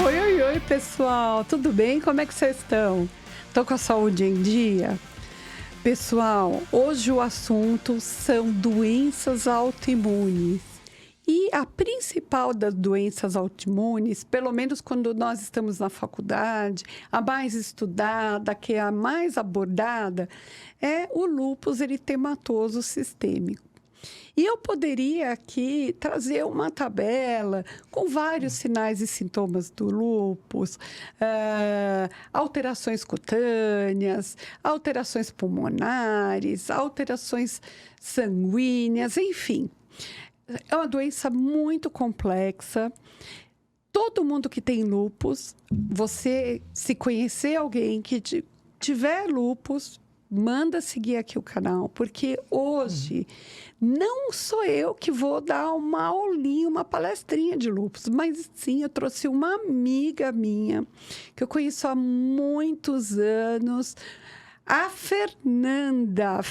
Oi, oi, oi, pessoal. Tudo bem? Como é que vocês estão? Estão com a saúde em dia? Pessoal, hoje o assunto são doenças autoimunes. E a principal das doenças autoimunes, pelo menos quando nós estamos na faculdade, a mais estudada, que é a mais abordada, é o lúpus eritematoso sistêmico. E eu poderia aqui trazer uma tabela com vários sinais e sintomas do lúpus, alterações cutâneas, alterações pulmonares, alterações sanguíneas, enfim. É uma doença muito complexa. Todo mundo que tem lúpus, você se conhecer alguém que tiver lúpus, manda seguir aqui o canal, porque hoje não sou eu que vou dar uma aulinha, uma palestrinha de lúpus, mas sim, eu trouxe uma amiga minha, que eu conheço há muitos anos, a Fernanda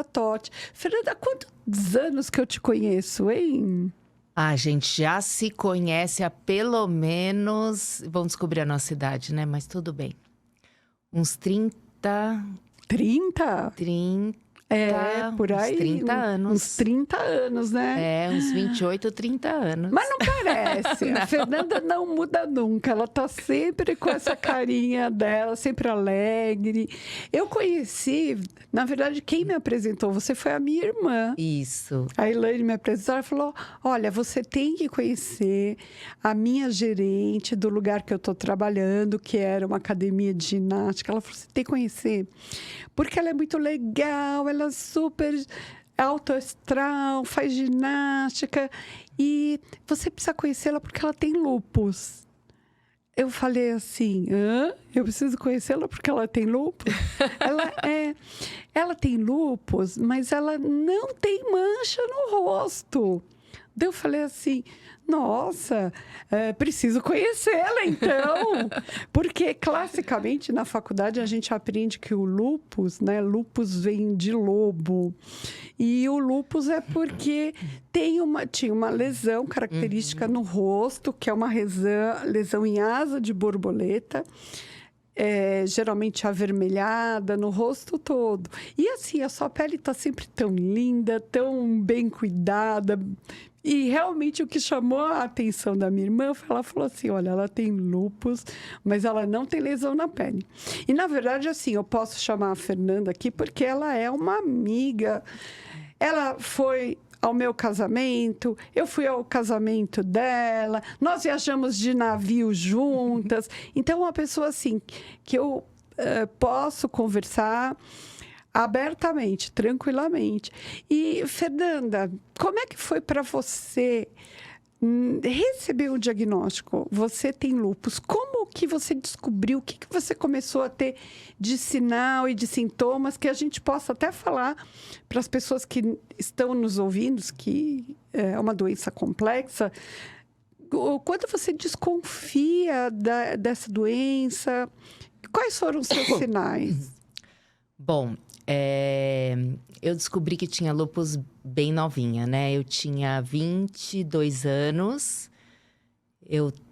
Totti. Fernanda, há quantos anos que eu te conheço, hein? A gente já se conhece há pelo menos... Vamos descobrir a nossa idade, né? Mas tudo bem. Uns 30... 30? 30... É, por aí. Uns 30 anos. Uns 30 anos, né? É, uns 28, 30 anos. Mas não parece. A Fernanda não muda nunca. Ela tá sempre com essa carinha dela, sempre alegre. Eu conheci, na verdade, quem me apresentou, você foi a minha irmã. Isso. A Elaine me apresentou, ela falou, olha, você tem que conhecer a minha gerente do lugar que eu estou trabalhando, que era uma academia de ginástica. Ela falou, você tem que conhecer, porque ela é muito legal, ela é super alto astral, faz ginástica, e você precisa conhecê-la porque ela tem lúpus. Eu falei assim, eu preciso conhecê-la porque ela tem lúpus? Ela tem lúpus, mas ela não tem mancha no rosto. Daí eu falei assim, nossa, preciso conhecê-la então. Porque classicamente na faculdade a gente aprende que o lúpus, né? Lúpus vem de lobo. E o lúpus é porque tinha uma lesão característica no rosto, que é uma lesão em asa de borboleta. Geralmente avermelhada no rosto todo. E assim, a sua pele está sempre tão linda, tão bem cuidada. E realmente o que chamou a atenção da minha irmã, ela falou assim, olha, ela tem lúpus, mas ela não tem lesão na pele. E na verdade, assim, eu posso chamar a Fernanda aqui porque ela é uma amiga. Ela foi ao meu casamento, eu fui ao casamento dela, nós viajamos de navio juntas. Então, uma pessoa assim, que eu posso conversar abertamente, tranquilamente. E, Fernanda, como é que foi para você receber o diagnóstico? Você tem lúpus. Como que você descobriu? O que você começou a ter de sinal e de sintomas que a gente possa até falar para as pessoas que estão nos ouvindo, que é uma doença complexa. Quando você desconfia dessa doença, quais foram os seus sinais? Bom, eu descobri que tinha lúpus bem novinha, né? Eu tinha 22 anos,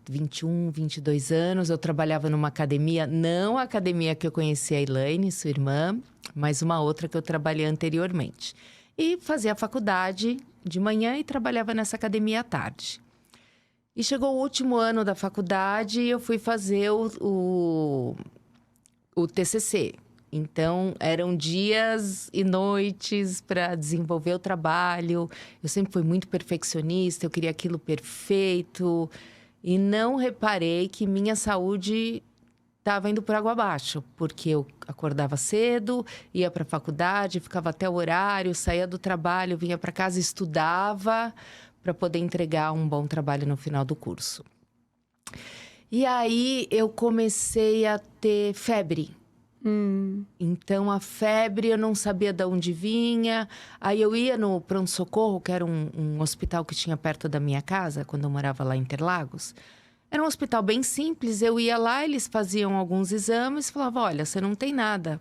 21, 22 anos, eu trabalhava numa academia, não a academia que eu conheci a Elaine, sua irmã, mas uma outra que eu trabalhei anteriormente. E fazia faculdade de manhã e trabalhava nessa academia à tarde. E chegou o último ano da faculdade e eu fui fazer o TCC. Então, eram dias e noites para desenvolver o trabalho. Eu sempre fui muito perfeccionista, eu queria aquilo perfeito. E não reparei que minha saúde estava indo por água abaixo. Porque eu acordava cedo, ia para a faculdade, ficava até o horário, saía do trabalho, vinha para casa, estudava para poder entregar um bom trabalho no final do curso. E aí, eu comecei a ter febre. Então, a febre, eu não sabia de onde vinha. Aí, eu ia no pronto-socorro, que era um hospital que tinha perto da minha casa, quando eu morava lá em Interlagos. Era um hospital bem simples. Eu ia lá, eles faziam alguns exames e falavam, olha, você não tem nada.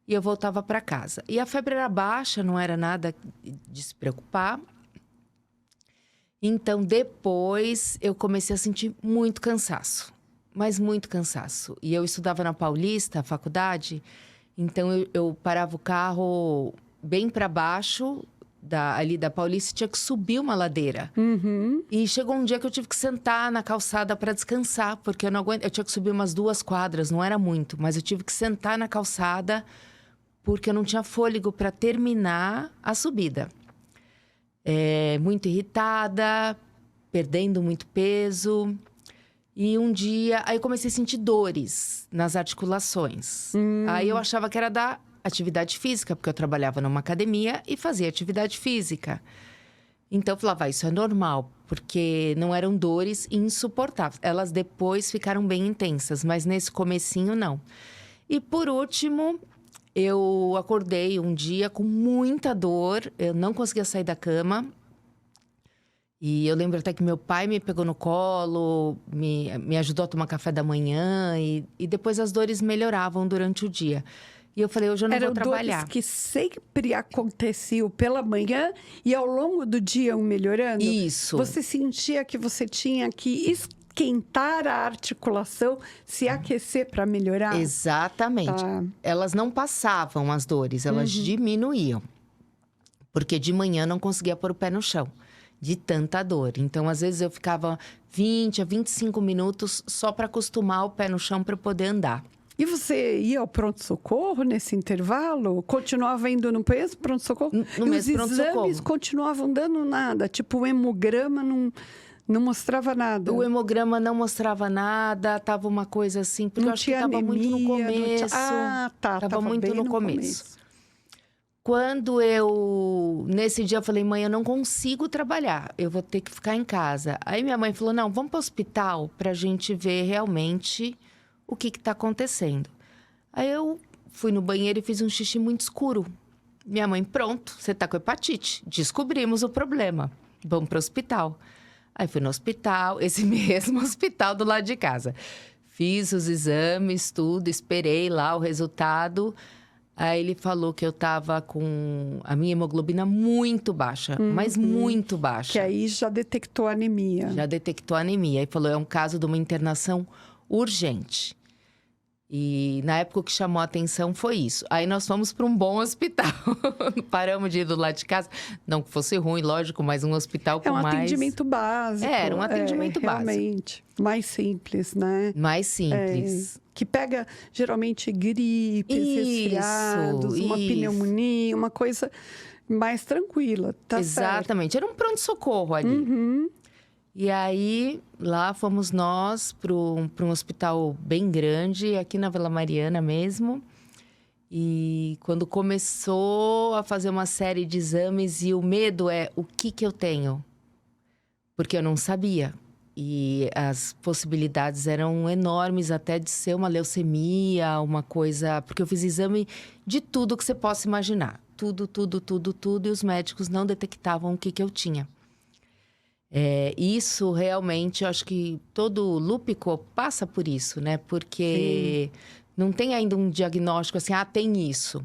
E eu voltava para casa. E a febre era baixa, não era nada de se preocupar. Então, depois, eu comecei a sentir muito cansaço. Mas muito cansaço. E eu estudava na Paulista, a faculdade. Então, eu parava o carro bem para baixo, ali da Paulista, e tinha que subir uma ladeira. E chegou um dia que eu tive que sentar na calçada para descansar. Porque eu não aguento. Eu tinha que subir umas 2 quadras, não era muito. Mas eu tive que sentar na calçada, porque eu não tinha fôlego para terminar a subida. Muito irritada, perdendo muito peso. E um dia, aí eu comecei a sentir dores nas articulações. Aí eu achava que era da atividade física, porque eu trabalhava numa academia e fazia atividade física. Então eu falava, isso é normal, porque não eram dores insuportáveis. Elas depois ficaram bem intensas, mas nesse comecinho não. E por último, eu acordei um dia com muita dor, eu não conseguia sair da cama. E eu lembro até que meu pai me pegou no colo, me ajudou a tomar café da manhã. E depois as dores melhoravam durante o dia. E eu falei, hoje eu não vou trabalhar. Eram dores que sempre aconteciam pela manhã e ao longo do dia iam melhorando? Isso. Você sentia que você tinha que esquentar a articulação, se aquecer para melhorar? Exatamente. Tá. Elas não passavam as dores, elas diminuíam. Porque de manhã eu não conseguia pôr o pé no chão, de tanta dor. Então, às vezes, eu ficava 20 a 25 minutos só para acostumar o pé no chão para poder andar. E você ia ao pronto-socorro nesse intervalo? Continuava indo no mesmo pronto-socorro? No mesmo pronto-socorro. Os exames continuavam dando nada? Tipo, o hemograma não mostrava nada? O hemograma não mostrava nada, tava uma coisa assim... Porque não eu acho que tinha tava anemia, muito no começo. Ah, tá. Tava muito bem no começo. Quando nesse dia, eu falei, mãe, eu não consigo trabalhar. Eu vou ter que ficar em casa. Aí minha mãe falou, não, vamos para o hospital pra gente ver realmente o que tá acontecendo. Aí eu fui no banheiro e fiz um xixi muito escuro. Minha mãe, pronto, você tá com hepatite. Descobrimos o problema. Vamos pro hospital. Aí fui no hospital, esse mesmo hospital do lado de casa. Fiz os exames, tudo, esperei lá o resultado. Aí ele falou que eu tava com a minha hemoglobina muito baixa, mas muito baixa. Que aí já detectou anemia. Já detectou anemia. Aí falou, é um caso de uma internação urgente. E na época o que chamou a atenção foi isso. Aí nós fomos para um bom hospital. Paramos de ir do lado de casa. Não que fosse ruim, lógico, mas um hospital com mais... É um atendimento básico. Era um atendimento básico. Realmente. Mais simples, né? Mais simples. Que pega, geralmente, gripes, resfriados, uma pneumonia, uma coisa mais tranquila, tá Exatamente. certo? Era um pronto-socorro ali. E aí, lá fomos nós para um hospital bem grande, aqui na Vila Mariana mesmo. E quando começou a fazer uma série de exames, e o medo é, o que eu tenho? Porque eu não sabia. E as possibilidades eram enormes até de ser uma leucemia, uma coisa... Porque eu fiz exame de tudo que você possa imaginar. Tudo. E os médicos não detectavam o que eu tinha. Isso realmente, eu acho que todo lúpico passa por isso, né? Porque não tem ainda um diagnóstico assim, tem isso.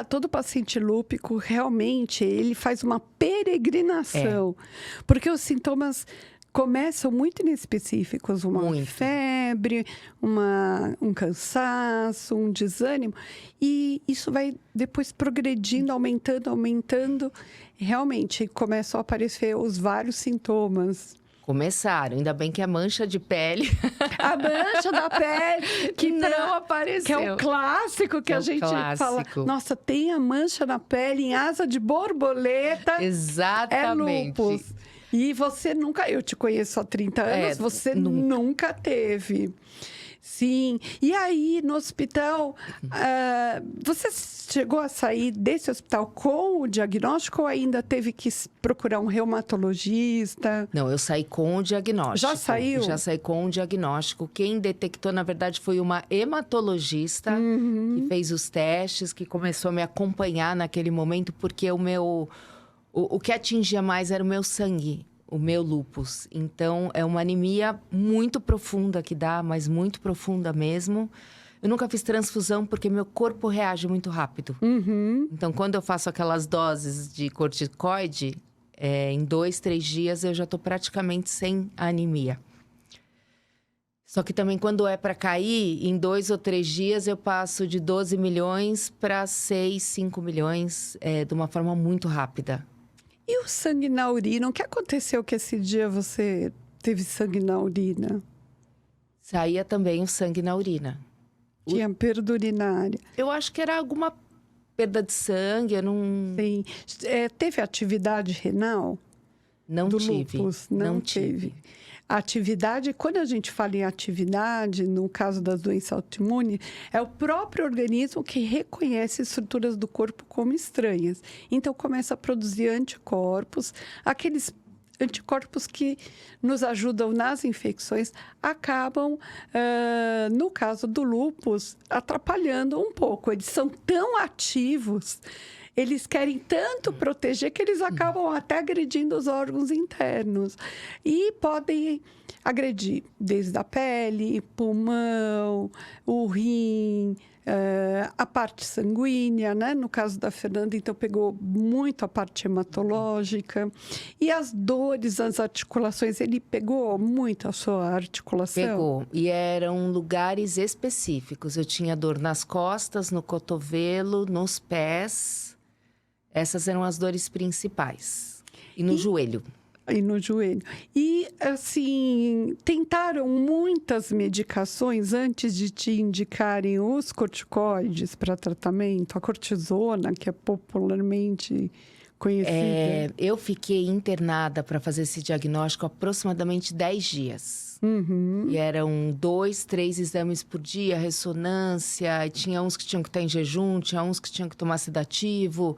Todo paciente lúpico, realmente, ele faz uma peregrinação. Porque os sintomas começam muito inespecíficos. Uma febre, um cansaço, um desânimo. E isso vai depois progredindo, aumentando. Realmente, começam a aparecer os vários sintomas. Começaram. Ainda bem que a mancha de pele... A mancha da pele... que não apareceu. Que é o clássico que a gente fala. Nossa, tem a mancha na pele em asa de borboleta. Exatamente. É lúpus. E você nunca... Eu te conheço há 30 anos, você nunca teve. Sim. E aí, no hospital, você chegou a sair desse hospital com o diagnóstico ou ainda teve que procurar um reumatologista? Não, eu saí com o diagnóstico. Já saiu? Já saí com o diagnóstico. Quem detectou, na verdade, foi uma hematologista que fez os testes, que começou a me acompanhar naquele momento, porque o que atingia mais era o meu sangue. O meu lúpus. Então, é uma anemia muito profunda que dá, mas muito profunda mesmo. Eu nunca fiz transfusão porque meu corpo reage muito rápido. Então, quando eu faço aquelas doses de corticoide, Em 2, 3 dias eu já tô praticamente sem anemia. Só que também quando é para cair, em 2 ou 3 dias eu passo de 12 milhões para 6, 5 milhões, de uma forma muito rápida. E o sangue na urina? O que aconteceu que esse dia você teve sangue na urina? Saía também o sangue na urina. Tinha perda urinária. Eu acho que era alguma perda de sangue, eu não... Sim. Teve atividade renal? Não do tive. lúpus? Não teve. A atividade, quando a gente fala em atividade, no caso das doenças autoimunes, é o próprio organismo que reconhece estruturas do corpo como estranhas. Então, começa a produzir anticorpos, aqueles anticorpos que nos ajudam nas infecções, acabam, no caso do lúpus, atrapalhando um pouco. Eles são tão ativos, eles querem tanto proteger que eles acabam até agredindo os órgãos internos. E podem agredir desde a pele, pulmão, o rim, a parte sanguínea, né? No caso da Fernanda, então, pegou muito a parte hematológica. E as dores, as articulações, ele pegou muito a sua articulação? Pegou. E eram lugares específicos. Eu tinha dor nas costas, no cotovelo, nos pés. Essas eram as dores principais. E no joelho. E no joelho. E, assim, tentaram muitas medicações antes de te indicarem os corticoides para tratamento? A cortisona, que é popularmente conhecida. Eu fiquei internada para fazer esse diagnóstico aproximadamente 10 dias. Uhum. E eram 2, 3 exames por dia, ressonância. E tinha uns que tinham que estar em jejum, tinha uns que tinham que tomar sedativo.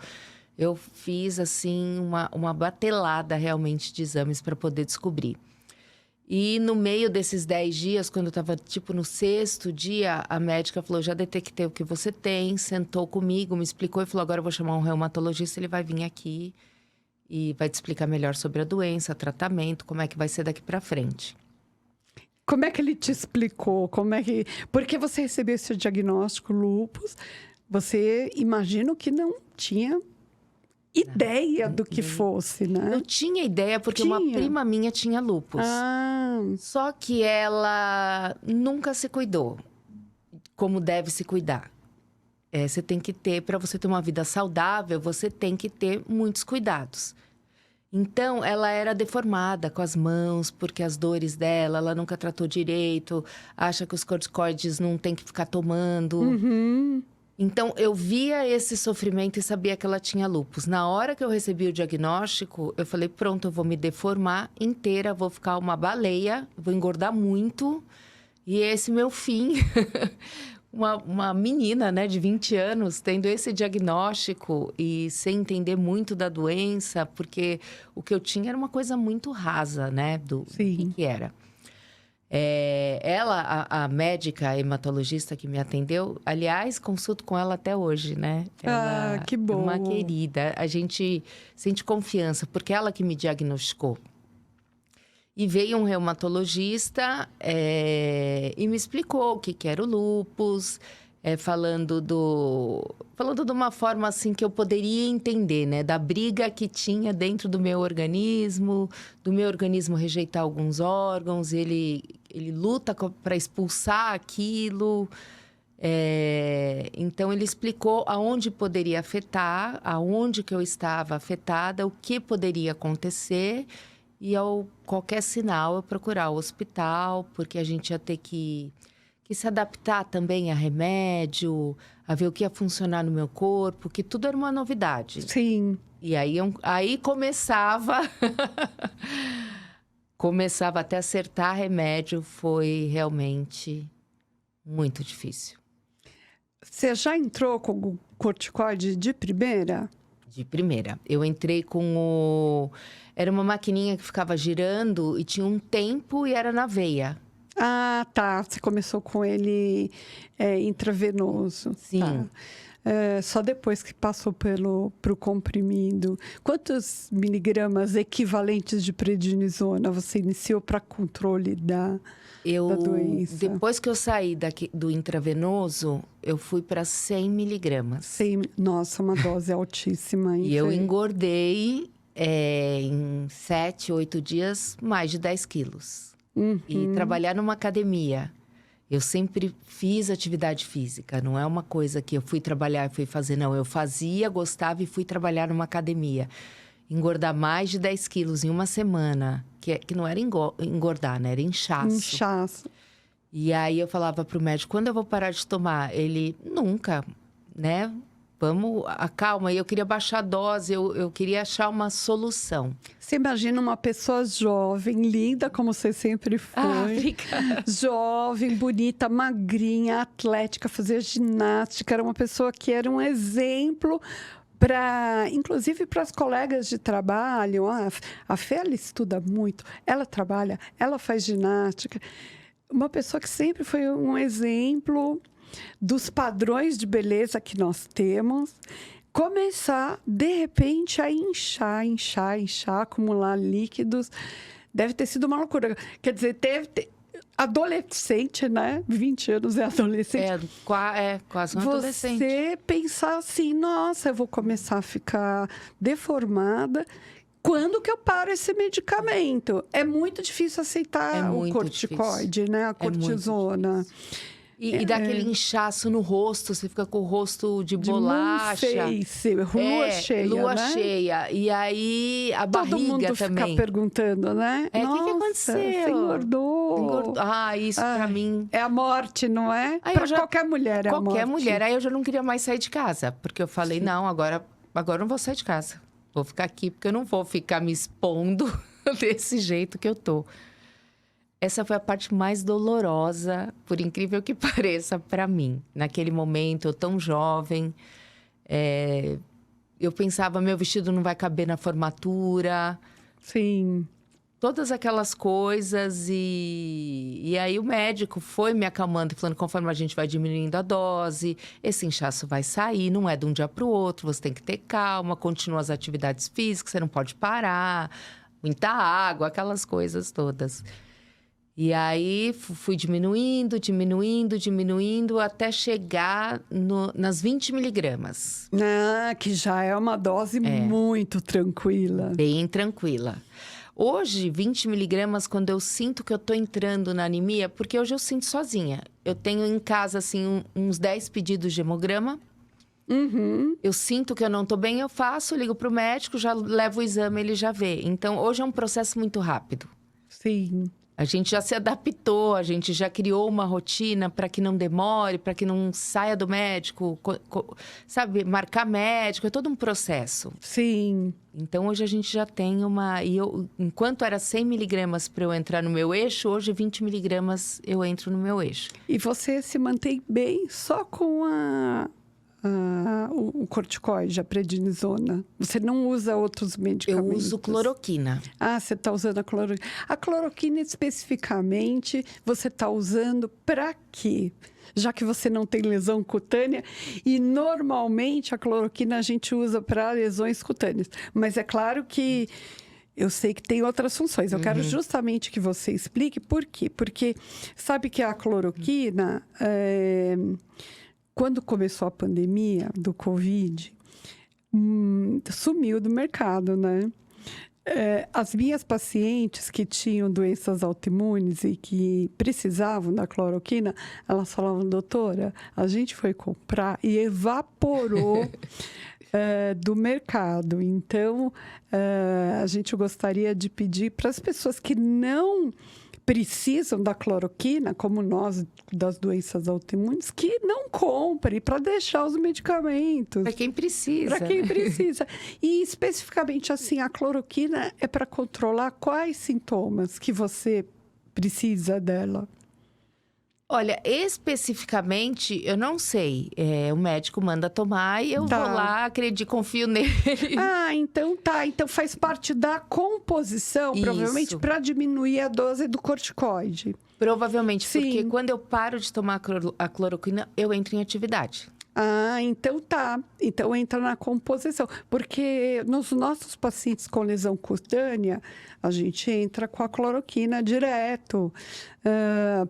Eu fiz, assim, uma batelada realmente de exames para poder descobrir. E no meio desses 10 dias, quando eu estava, tipo, no 6º dia, a médica falou, já detectei o que você tem, sentou comigo, me explicou e falou, agora eu vou chamar um reumatologista, ele vai vir aqui e vai te explicar melhor sobre a doença, tratamento, como é que vai ser daqui para frente. Como é que ele te explicou? Porque você recebeu esse diagnóstico, lúpus, você imagino que não tinha ideia do que fosse, né? Eu tinha ideia, porque uma prima minha tinha lúpus. Ah. Só que ela nunca se cuidou como deve se cuidar. Você tem que ter, para você ter uma vida saudável, você tem que ter muitos cuidados. Então, ela era deformada com as mãos, porque as dores dela, ela nunca tratou direito, acha que os corticoides não tem que ficar tomando. Uhum. Então, eu via esse sofrimento e sabia que ela tinha lúpus. Na hora que eu recebi o diagnóstico, eu falei, pronto, eu vou me deformar inteira, vou ficar uma baleia, vou engordar muito. E esse meu fim, uma menina, né, de 20 anos, tendo esse diagnóstico e sem entender muito da doença, porque o que eu tinha era uma coisa muito rasa, né, do que era. Ela, a médica, a hematologista que me atendeu, aliás, consulto com ela até hoje, né? Ela que bom. É uma querida. A gente sente confiança, porque ela que me diagnosticou. E veio um reumatologista e me explicou o que era o lúpus, falando de uma forma assim que eu poderia entender, né? Da briga que tinha dentro do meu organismo rejeitar alguns órgãos, ele luta para expulsar aquilo. Então, ele explicou aonde poderia afetar, aonde que eu estava afetada, o que poderia acontecer. E qualquer sinal, eu procurar o hospital, porque a gente ia ter que se adaptar também a remédio, a ver o que ia funcionar no meu corpo, que tudo era uma novidade. Sim. E aí começava... começava até acertar remédio, foi realmente muito difícil. Você já entrou com o corticoide de primeira? De primeira. Eu entrei com era uma maquininha que ficava girando e tinha um tempo e era na veia. Ah, tá. Você começou com ele intravenoso. Sim. Tá. Só depois que passou pro comprimido. Quantos miligramas equivalentes de prednisona você iniciou para controle da doença? Depois que eu saí do intravenoso, eu fui para 100 miligramas. Nossa, uma dose altíssima. E eu engordei em 7, 8 dias, mais de 10 quilos. Uhum. E trabalhar numa academia. Eu sempre fiz atividade física. Não é uma coisa que eu fui trabalhar e fui fazer, não. Eu fazia, gostava e fui trabalhar numa academia. Engordar mais de 10 quilos em uma semana. Que não era engordar, né? Era inchaço. Inchaço. E aí eu falava pro médico, quando eu vou parar de tomar? Ele, nunca, né? Vamos, acalma. E eu queria baixar a dose, eu queria achar uma solução. Você imagina uma pessoa jovem, linda, como você sempre foi. Obrigada. Jovem, bonita, magrinha, atlética, fazia ginástica. Era uma pessoa que era um exemplo inclusive para as colegas de trabalho. A Fê, ela estuda muito, ela trabalha, ela faz ginástica. Uma pessoa que sempre foi um exemplo dos padrões de beleza que nós temos, começar, de repente, a inchar, acumular líquidos. Deve ter sido uma loucura. Quer dizer, adolescente, né? 20 anos é adolescente. Quase um adolescente. Você pensar assim, nossa, eu vou começar a ficar deformada. Quando que eu paro esse medicamento? É muito difícil aceitar o corticoide, né? A cortisona. E dá aquele inchaço no rosto, você fica com o rosto de bolacha. Lua cheia, lua né? cheia. E aí a Todo barriga mundo também. Fica perguntando, né? O que aconteceu? Você engordou. Isso pra mim. É a morte, não é? Aí Pra qualquer mulher é a morte. Qualquer mulher. Aí eu já não queria mais sair de casa. Porque eu falei, não, agora eu não vou sair de casa. Vou ficar aqui, porque eu não vou ficar me expondo desse jeito que eu tô. Essa foi a parte mais dolorosa, por incrível que pareça, para mim. Naquele momento, eu tão jovem, eu pensava, meu vestido não vai caber na formatura. Sim. Todas aquelas coisas. E aí o médico foi me acalmando, falando, conforme a gente vai diminuindo a dose, esse inchaço vai sair, não é de um dia para o outro, você tem que ter calma, continua as atividades físicas, você não pode parar, muita água, aquelas coisas todas. E aí, fui diminuindo, até chegar nas 20 miligramas. Que já é uma dose muito tranquila. Bem tranquila. Hoje, 20 miligramas, quando eu sinto que eu tô entrando na anemia, porque hoje eu sinto sozinha. Eu tenho em casa, assim, uns 10 pedidos de hemograma. Uhum. Eu sinto que eu não tô bem, eu faço, ligo pro médico, já levo o exame, ele já vê. Então, hoje é um processo muito rápido. Sim. A gente já se adaptou, a gente já criou uma rotina para que não demore, para que não saia do médico, sabe? Marcar médico, é todo um processo. Sim. Então, hoje a gente já tem uma... enquanto era 100 miligramas para eu entrar no meu eixo, hoje 20 miligramas eu entro no meu eixo. E você se mantém bem só com o corticoide, a prednisona. Você não usa outros medicamentos? Eu uso cloroquina. Você está usando a cloroquina. A cloroquina, especificamente, você está usando para quê? Já que você não tem lesão cutânea. E, normalmente, a cloroquina a gente usa para lesões cutâneas. Mas é claro que eu sei que tem outras funções. Eu quero justamente que você explique por quê. Porque sabe que a cloroquina... Quando começou a pandemia do Covid, sumiu do mercado, né? As minhas pacientes que tinham doenças autoimunes e que precisavam da cloroquina, elas falavam, doutora, a gente foi comprar e evaporou do mercado. Então, a gente gostaria de pedir para as pessoas que não precisam da cloroquina, como nós, das doenças autoimunes, que não comprem para deixar os medicamentos. Para quem precisa. Para quem precisa. E, especificamente, assim, a cloroquina é para controlar quais sintomas que você precisa dela? Olha, especificamente, eu não sei. O médico manda tomar e eu vou lá, acredito, confio nele. Então tá. Então faz parte da composição, provavelmente, para diminuir a dose do corticoide. Provavelmente, Sim. Porque quando eu paro de tomar a cloroquina, eu entro em atividade. Então tá. Então entra na composição. Porque nos nossos pacientes com lesão cutânea, a gente entra com a cloroquina direto.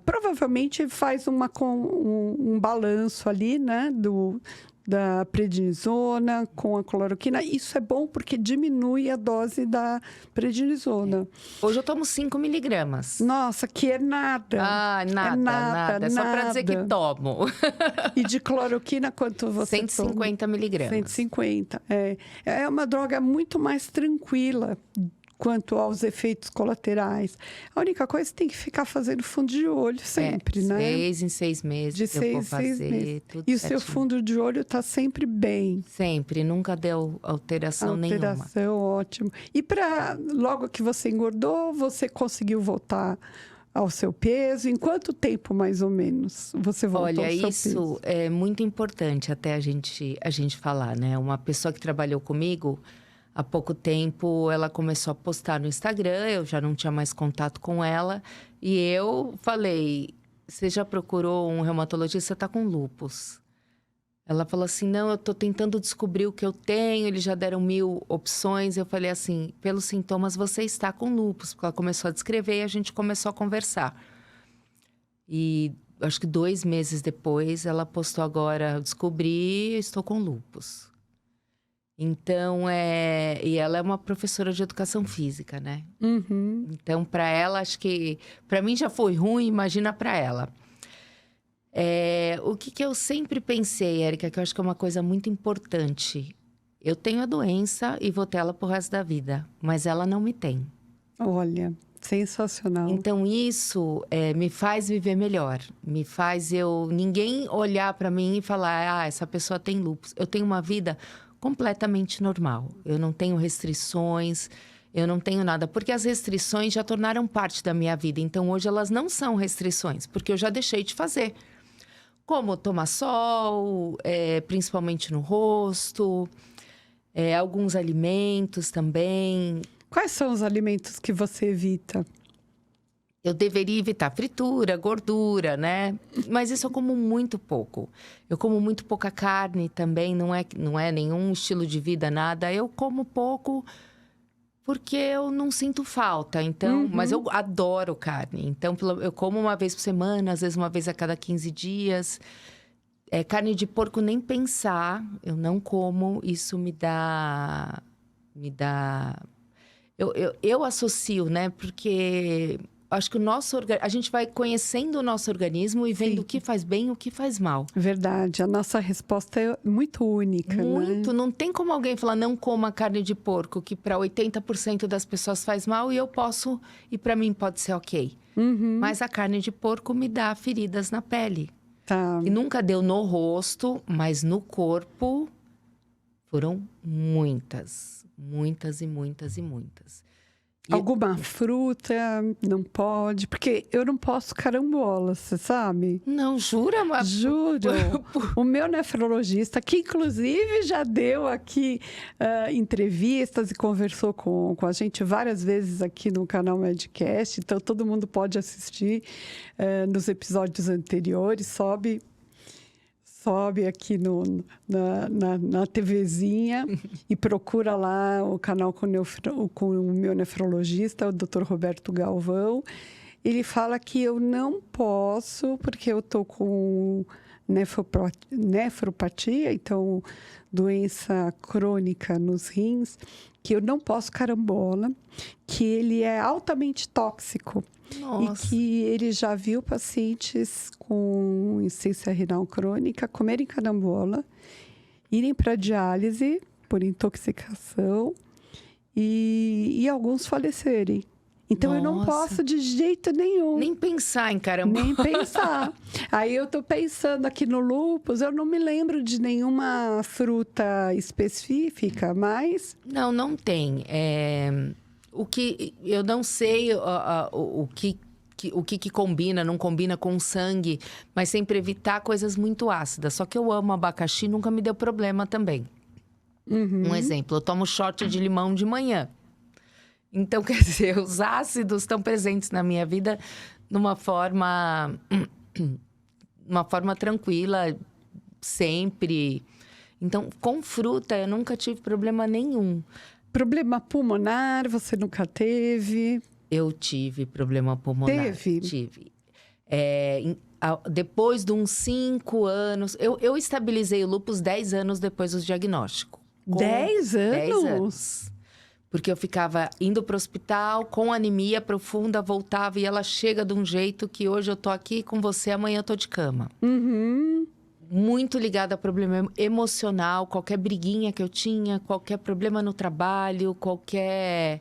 Provavelmente faz um balanço ali, né? da prednisona com a cloroquina. Isso é bom porque diminui a dose da prednisona. Hoje eu tomo 5 miligramas. Nossa, que é nada. Ah, nada, é nada. É só para dizer que tomo. E de cloroquina, quanto você 150 toma? miligramas. 150. É uma droga muito mais tranquila quanto aos efeitos colaterais. A única coisa é que tem que ficar fazendo fundo de olho sempre, né? 6 em 6 meses De 6 eu vou em 6 fazer. meses. Tudo E o certinho. seu fundo de olho está sempre bem. Sempre, nunca deu alteração nenhuma. Alteração, ótimo. E logo que você engordou, você conseguiu voltar ao seu peso? Em quanto tempo, mais ou menos, você voltou Olha, ao seu isso peso? é muito importante até a gente falar, né? Uma pessoa que trabalhou comigo, há pouco tempo, ela começou a postar no Instagram, eu já não tinha mais contato com ela. E eu falei, você já procurou um reumatologista? Tá com lúpus. Ela falou assim, não, eu tô tentando descobrir o que eu tenho, eles já deram 1000 opções. Eu falei assim, pelos sintomas você está com lúpus. Porque ela começou a descrever e a gente começou a conversar. E acho que 2 meses depois, ela postou agora, descobri, estou com lúpus. Então, e ela é uma professora de educação física, né? Uhum. Então, para ela, acho que... Para mim já foi ruim, imagina para ela. O que eu sempre pensei, Érica, que eu acho que é uma coisa muito importante. Eu tenho a doença e vou ter ela pro resto da vida. Mas ela não me tem. Olha, sensacional. Então, isso me faz viver melhor. Me faz ninguém olhar para mim e falar, essa pessoa tem lúpus. Eu tenho uma vida completamente normal. Eu não tenho restrições, eu não tenho nada. Porque as restrições já tornaram parte da minha vida. Então, hoje elas não são restrições, porque eu já deixei de fazer. Como tomar sol, principalmente no rosto, alguns alimentos também. Quais são os alimentos que você evita? Eu deveria evitar fritura, gordura, né? Mas isso eu como muito pouco. Eu como muito pouca carne também, não é nenhum estilo de vida, nada. Eu como pouco porque eu não sinto falta, então... Mas eu adoro carne. Então, eu como uma vez por semana, às vezes uma vez a cada 15 dias. Carne de porco, nem pensar. Eu não como, isso me dá... Eu associo, né? Porque... Acho que a gente vai conhecendo o nosso organismo e vendo o que faz bem e o que faz mal. Verdade. A nossa resposta é muito única, Muito. né? Não tem como alguém falar, não coma carne de porco, que para 80% das pessoas faz mal e eu posso, e para mim pode ser ok. Mas a carne de porco me dá feridas na pele. Tá. E nunca deu no rosto, mas no corpo foram muitas. Muitas e muitas e muitas. Alguma fruta não pode? Porque eu não posso carambola, você sabe? Não, jura? Mas... Juro. O meu nefrologista, que inclusive já deu aqui entrevistas e conversou com a gente várias vezes aqui no canal Medcast, então todo mundo pode assistir nos episódios anteriores, sobe aqui na TVzinha e procura lá o canal com o meu nefrologista, o Dr. Roberto Galvão. Ele fala que eu não posso, porque eu estou com nefropatia, então doença crônica nos rins, que eu não posso carambola, que ele é altamente tóxico. Nossa. E que ele já viu pacientes com insuficiência renal crônica comerem carambola, irem para diálise por intoxicação e alguns falecerem. Então, eu não posso de jeito nenhum. Nem pensar em carambola. Nem pensar. Aí eu tô pensando aqui no lúpus, eu não me lembro de nenhuma fruta específica, mas... Não tem. O que eu não sei o que combina, não combina com sangue, mas sempre evitar coisas muito ácidas. Só que eu amo abacaxi, nunca me deu problema também. Um exemplo, eu tomo shot de limão de manhã. Então, quer dizer, os ácidos estão presentes na minha vida de uma forma tranquila, sempre. Então, com fruta, eu nunca tive problema nenhum. Problema pulmonar, você nunca teve? Eu tive problema pulmonar. Teve? Tive. depois de uns 5 anos... Eu estabilizei o lúpus 10 anos depois do diagnóstico. 10 anos? 10 anos. Porque eu ficava indo para o hospital com anemia profunda, voltava e ela chega de um jeito que hoje eu tô aqui com você, amanhã eu tô de cama. Uhum. Muito ligada a problema emocional, qualquer briguinha que eu tinha, qualquer problema no trabalho, qualquer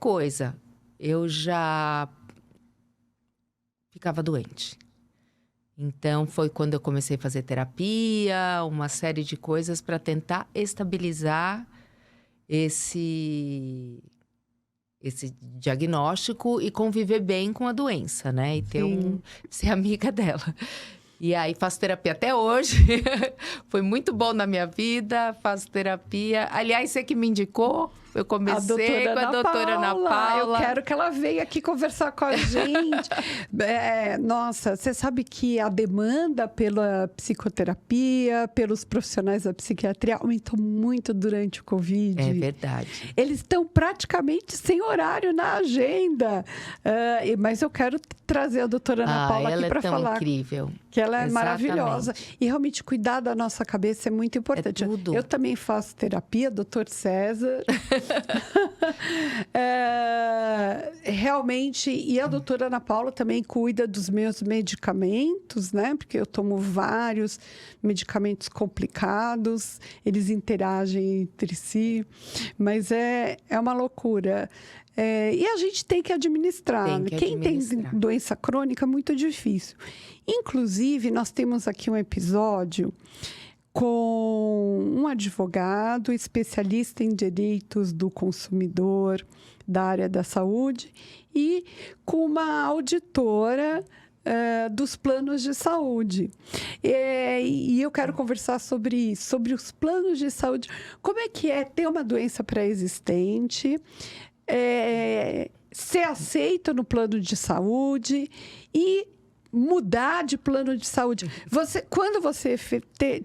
coisa. Eu já ficava doente. Então, foi quando eu comecei a fazer terapia, uma série de coisas para tentar estabilizar esse diagnóstico e conviver bem com a doença, né? E ser amiga dela. E aí, faço terapia até hoje. Foi muito bom na minha vida, faço terapia. Aliás, você que me indicou, eu comecei com a doutora Ana Paula. Eu quero que ela venha aqui conversar com a gente. Nossa, você sabe que a demanda pela psicoterapia, pelos profissionais da psiquiatria, aumentou muito durante o Covid. É verdade. Eles estão praticamente sem horário na agenda. Mas eu quero trazer a doutora Ana Paula aqui para falar. Ela é tão incrível. Que ela é Exatamente. maravilhosa. E realmente cuidar da nossa cabeça é muito importante. É tudo. Eu também faço terapia, doutor César. Realmente, e a doutora Ana Paula também cuida dos meus medicamentos, né? Porque eu tomo vários medicamentos complicados, eles interagem entre si, mas é uma loucura. E a gente tem que administrar. Quem tem doença crônica é muito difícil. Inclusive, nós temos aqui um episódio com um advogado especialista em direitos do consumidor da área da saúde e com uma auditora dos planos de saúde. E eu quero conversar sobre isso, sobre os planos de saúde. Como é que é ter uma doença pré-existente, ser aceito no plano de saúde e mudar de plano de saúde. Quando você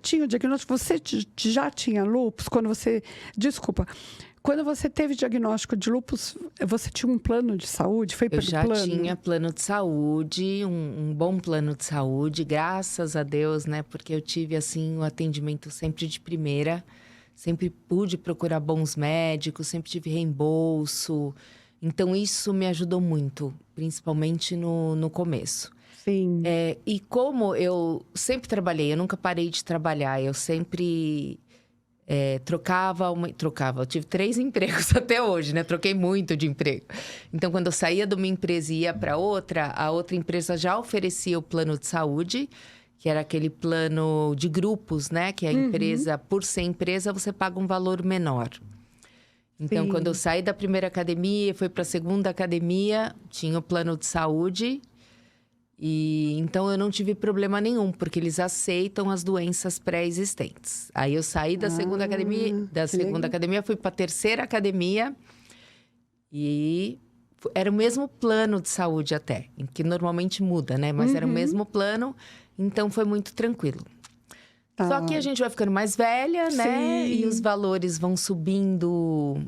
tinha o diagnóstico, você já tinha lúpus? Quando você teve diagnóstico de lúpus, você tinha um plano de saúde? Foi pelo plano? Eu já tinha plano de saúde, um bom plano de saúde, graças a Deus, né? Porque eu tive, assim, o atendimento sempre de primeira. Sempre pude procurar bons médicos, sempre tive reembolso. Então, isso me ajudou muito, principalmente no começo. Sim. E como eu sempre trabalhei, eu nunca parei de trabalhar. Eu sempre trocava. Eu tive 3 empregos até hoje, né? Troquei muito de emprego. Então, quando eu saía de uma empresa e ia para outra, a outra empresa já oferecia o plano de saúde, que era aquele plano de grupos, né? Que a empresa, por ser empresa, você paga um valor menor. Então, Sim. quando eu saí da primeira academia e fui para a segunda academia, tinha o plano de saúde. E então, eu não tive problema nenhum, porque eles aceitam as doenças pré-existentes. Aí, eu saí da segunda academia, fui para a terceira academia. E era o mesmo plano de saúde até, que normalmente muda, né? Mas era o mesmo plano. Então, foi muito tranquilo. Só que a gente vai ficando mais velha, né? Sim. E os valores vão subindo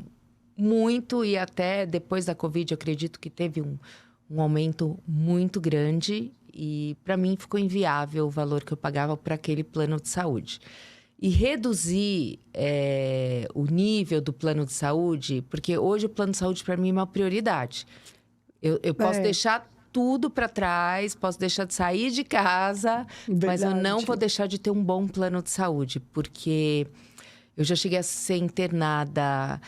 muito. E até depois da Covid, eu acredito que teve um aumento muito grande. E para mim ficou inviável o valor que eu pagava por aquele plano de saúde. E reduzir o nível do plano de saúde, porque hoje o plano de saúde para mim é uma prioridade. Eu posso deixar tudo para trás, posso deixar de sair de casa, mas eu não vou deixar de ter um bom plano de saúde, porque eu já cheguei a ser internada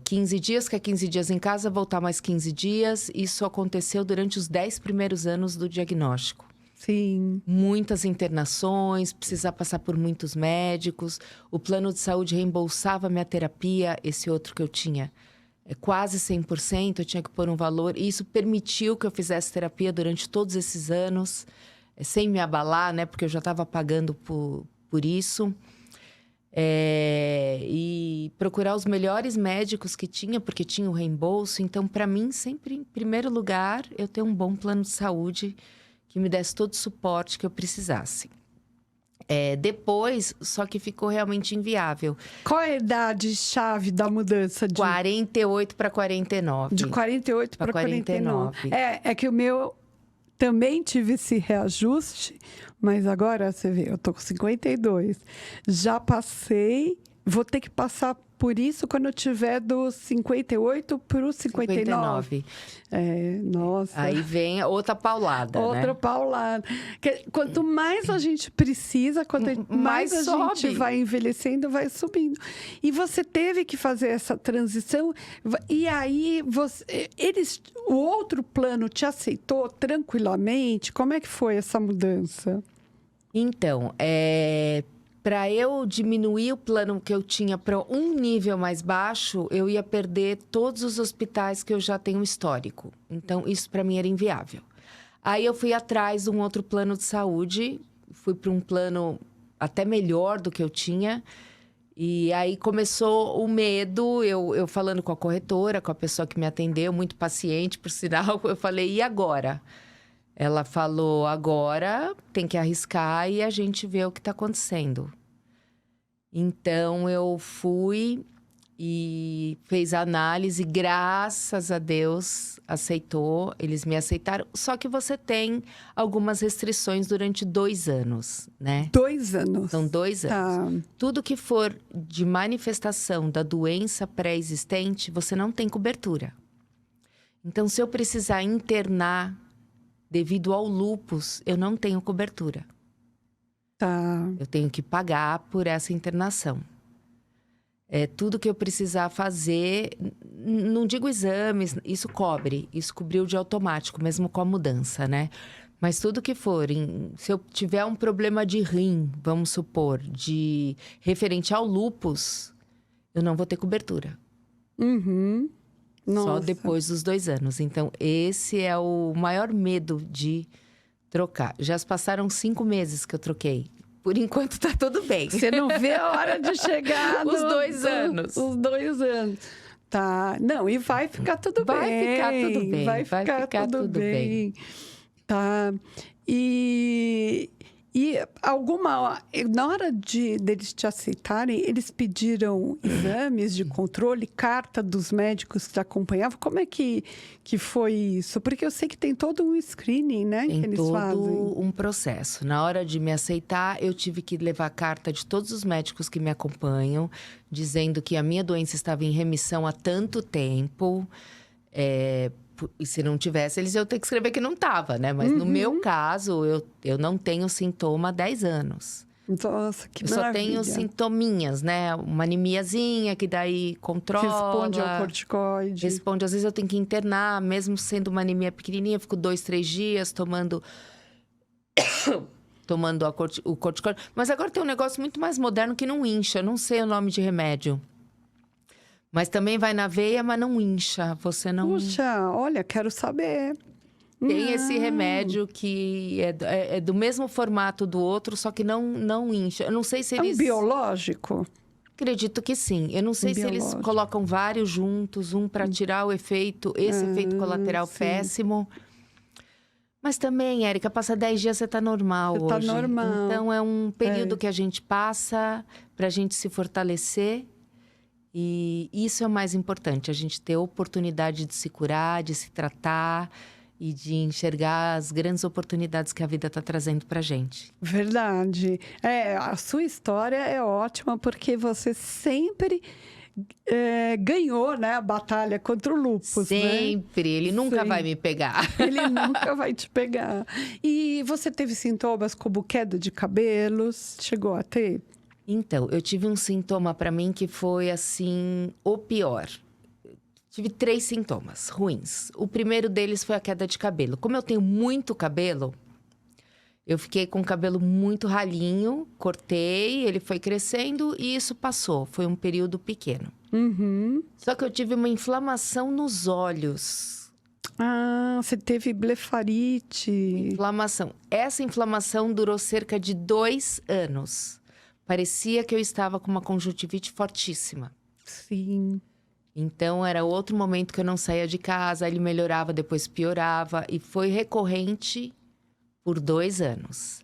15 dias, ficar 15 dias em casa, voltar mais 15 dias. Isso aconteceu durante os 10 primeiros anos do diagnóstico. Sim. Muitas internações, precisar passar por muitos médicos. O plano de saúde reembolsava minha terapia, esse outro que eu tinha. Quase 100%, eu tinha que pôr um valor. E isso permitiu que eu fizesse terapia durante todos esses anos, sem me abalar, né? Porque eu já estava pagando por isso. E procurar os melhores médicos que tinha, porque tinha o reembolso. Então, para mim, sempre, em primeiro lugar, eu ter um bom plano de saúde que me desse todo o suporte que eu precisasse. Depois, só que ficou realmente inviável. Qual é a idade-chave da mudança? 48 para 49. De 48 para 49. É que o meu também tive esse reajuste, mas agora, você vê, eu tô com 52. Já passei, vou ter que passar por isso quando eu tiver dos 58 para os 59. Nossa. Aí vem outra paulada, Outra né? paulada. Quanto mais a gente precisa, quanto mais a gente vai envelhecendo, vai subindo. E você teve que fazer essa transição. E aí, o outro plano te aceitou tranquilamente? Como é que foi essa mudança? Então, para eu diminuir o plano que eu tinha para um nível mais baixo, eu ia perder todos os hospitais que eu já tenho histórico. Então, isso para mim era inviável. Aí eu fui atrás de um outro plano de saúde, fui para um plano até melhor do que eu tinha. E aí começou o medo, eu falando com a corretora, com a pessoa que me atendeu, muito paciente, por sinal, eu falei, e agora? Ela falou, agora tem que arriscar e a gente vê o que está acontecendo. Então, eu fui e fez a análise, graças a Deus, aceitou, eles me aceitaram. Só que você tem algumas restrições durante 2 anos, né? 2 anos? São 2 anos. Tá. Tudo que for de manifestação da doença pré-existente, você não tem cobertura. Então, se eu precisar internar devido ao lúpus, eu não tenho cobertura. Tá. Eu tenho que pagar por essa internação. Tudo que eu precisar fazer, não digo exames, isso cobriu de automático, mesmo com a mudança, né? Mas tudo que for, se eu tiver um problema de rim, vamos supor, referente ao lúpus, eu não vou ter cobertura. Uhum. Nossa. Só depois dos 2 anos. Então, esse é o maior medo de trocar. Já se passaram 5 meses que eu troquei. Por enquanto, tá tudo bem. Você não vê a hora de chegar Os 2 anos. Os 2 anos. Tá. Não, e vai ficar tudo bem. Vai ficar tudo bem. Vai ficar tudo bem. Tá. E na hora deles te aceitarem, eles pediram exames de controle, carta dos médicos que te acompanhavam? Como é que foi isso? Porque eu sei que tem todo um screening, né? Tem que eles todo fazem. um processo. Na hora de me aceitar, eu tive que levar carta de todos os médicos que me acompanham, dizendo que a minha doença estava em remissão há tanto tempo. E se não tivesse, eles iam ter que escrever que não estava, né? Mas no meu caso, eu não tenho sintoma há 10 anos. Nossa, que eu maravilha. só tenho sintominhas, né? Uma anemiazinha que daí controla. Responde ao corticoide. Responde. Às vezes eu tenho que internar, mesmo sendo uma anemia pequenininha. Eu fico 2, 3 dias tomando o corticoide. Mas agora tem um negócio muito mais moderno que não incha. Eu não sei o nome de remédio. Mas também vai na veia, mas não incha. Você não... Puxa, olha, quero saber. Tem esse remédio que é do mesmo formato do outro, só que não incha. Eu não sei se eles... É um biológico? Acredito que sim. Eu não sei se eles colocam vários juntos, um para tirar o efeito, esse efeito colateral péssimo. Mas também, Érica, passa 10 dias, você tá normal hoje. Tá normal. Então, é um período que a gente passa pra gente se fortalecer. E isso é o mais importante, a gente ter a oportunidade de se curar, de se tratar e de enxergar as grandes oportunidades que a vida está trazendo pra gente. Verdade. A sua história é ótima porque você sempre ganhou, né, a batalha contra o lúpus, Sempre. Né? Ele nunca vai me pegar. Ele nunca vai te pegar. E você teve sintomas como queda de cabelos? Chegou a ter? Então, eu tive um sintoma para mim que foi, assim, o pior. Tive 3 sintomas ruins. O primeiro deles foi a queda de cabelo. Como eu tenho muito cabelo, eu fiquei com o cabelo muito ralinho, cortei, ele foi crescendo e isso passou. Foi um período pequeno. Uhum. Só que eu tive uma inflamação nos olhos. Ah, você teve blefarite. Inflamação. Essa inflamação durou cerca de 2 anos. Parecia que eu estava com uma conjuntivite fortíssima. Sim. Então, era outro momento que eu não saía de casa. Ele melhorava, depois piorava. E foi recorrente por 2 anos.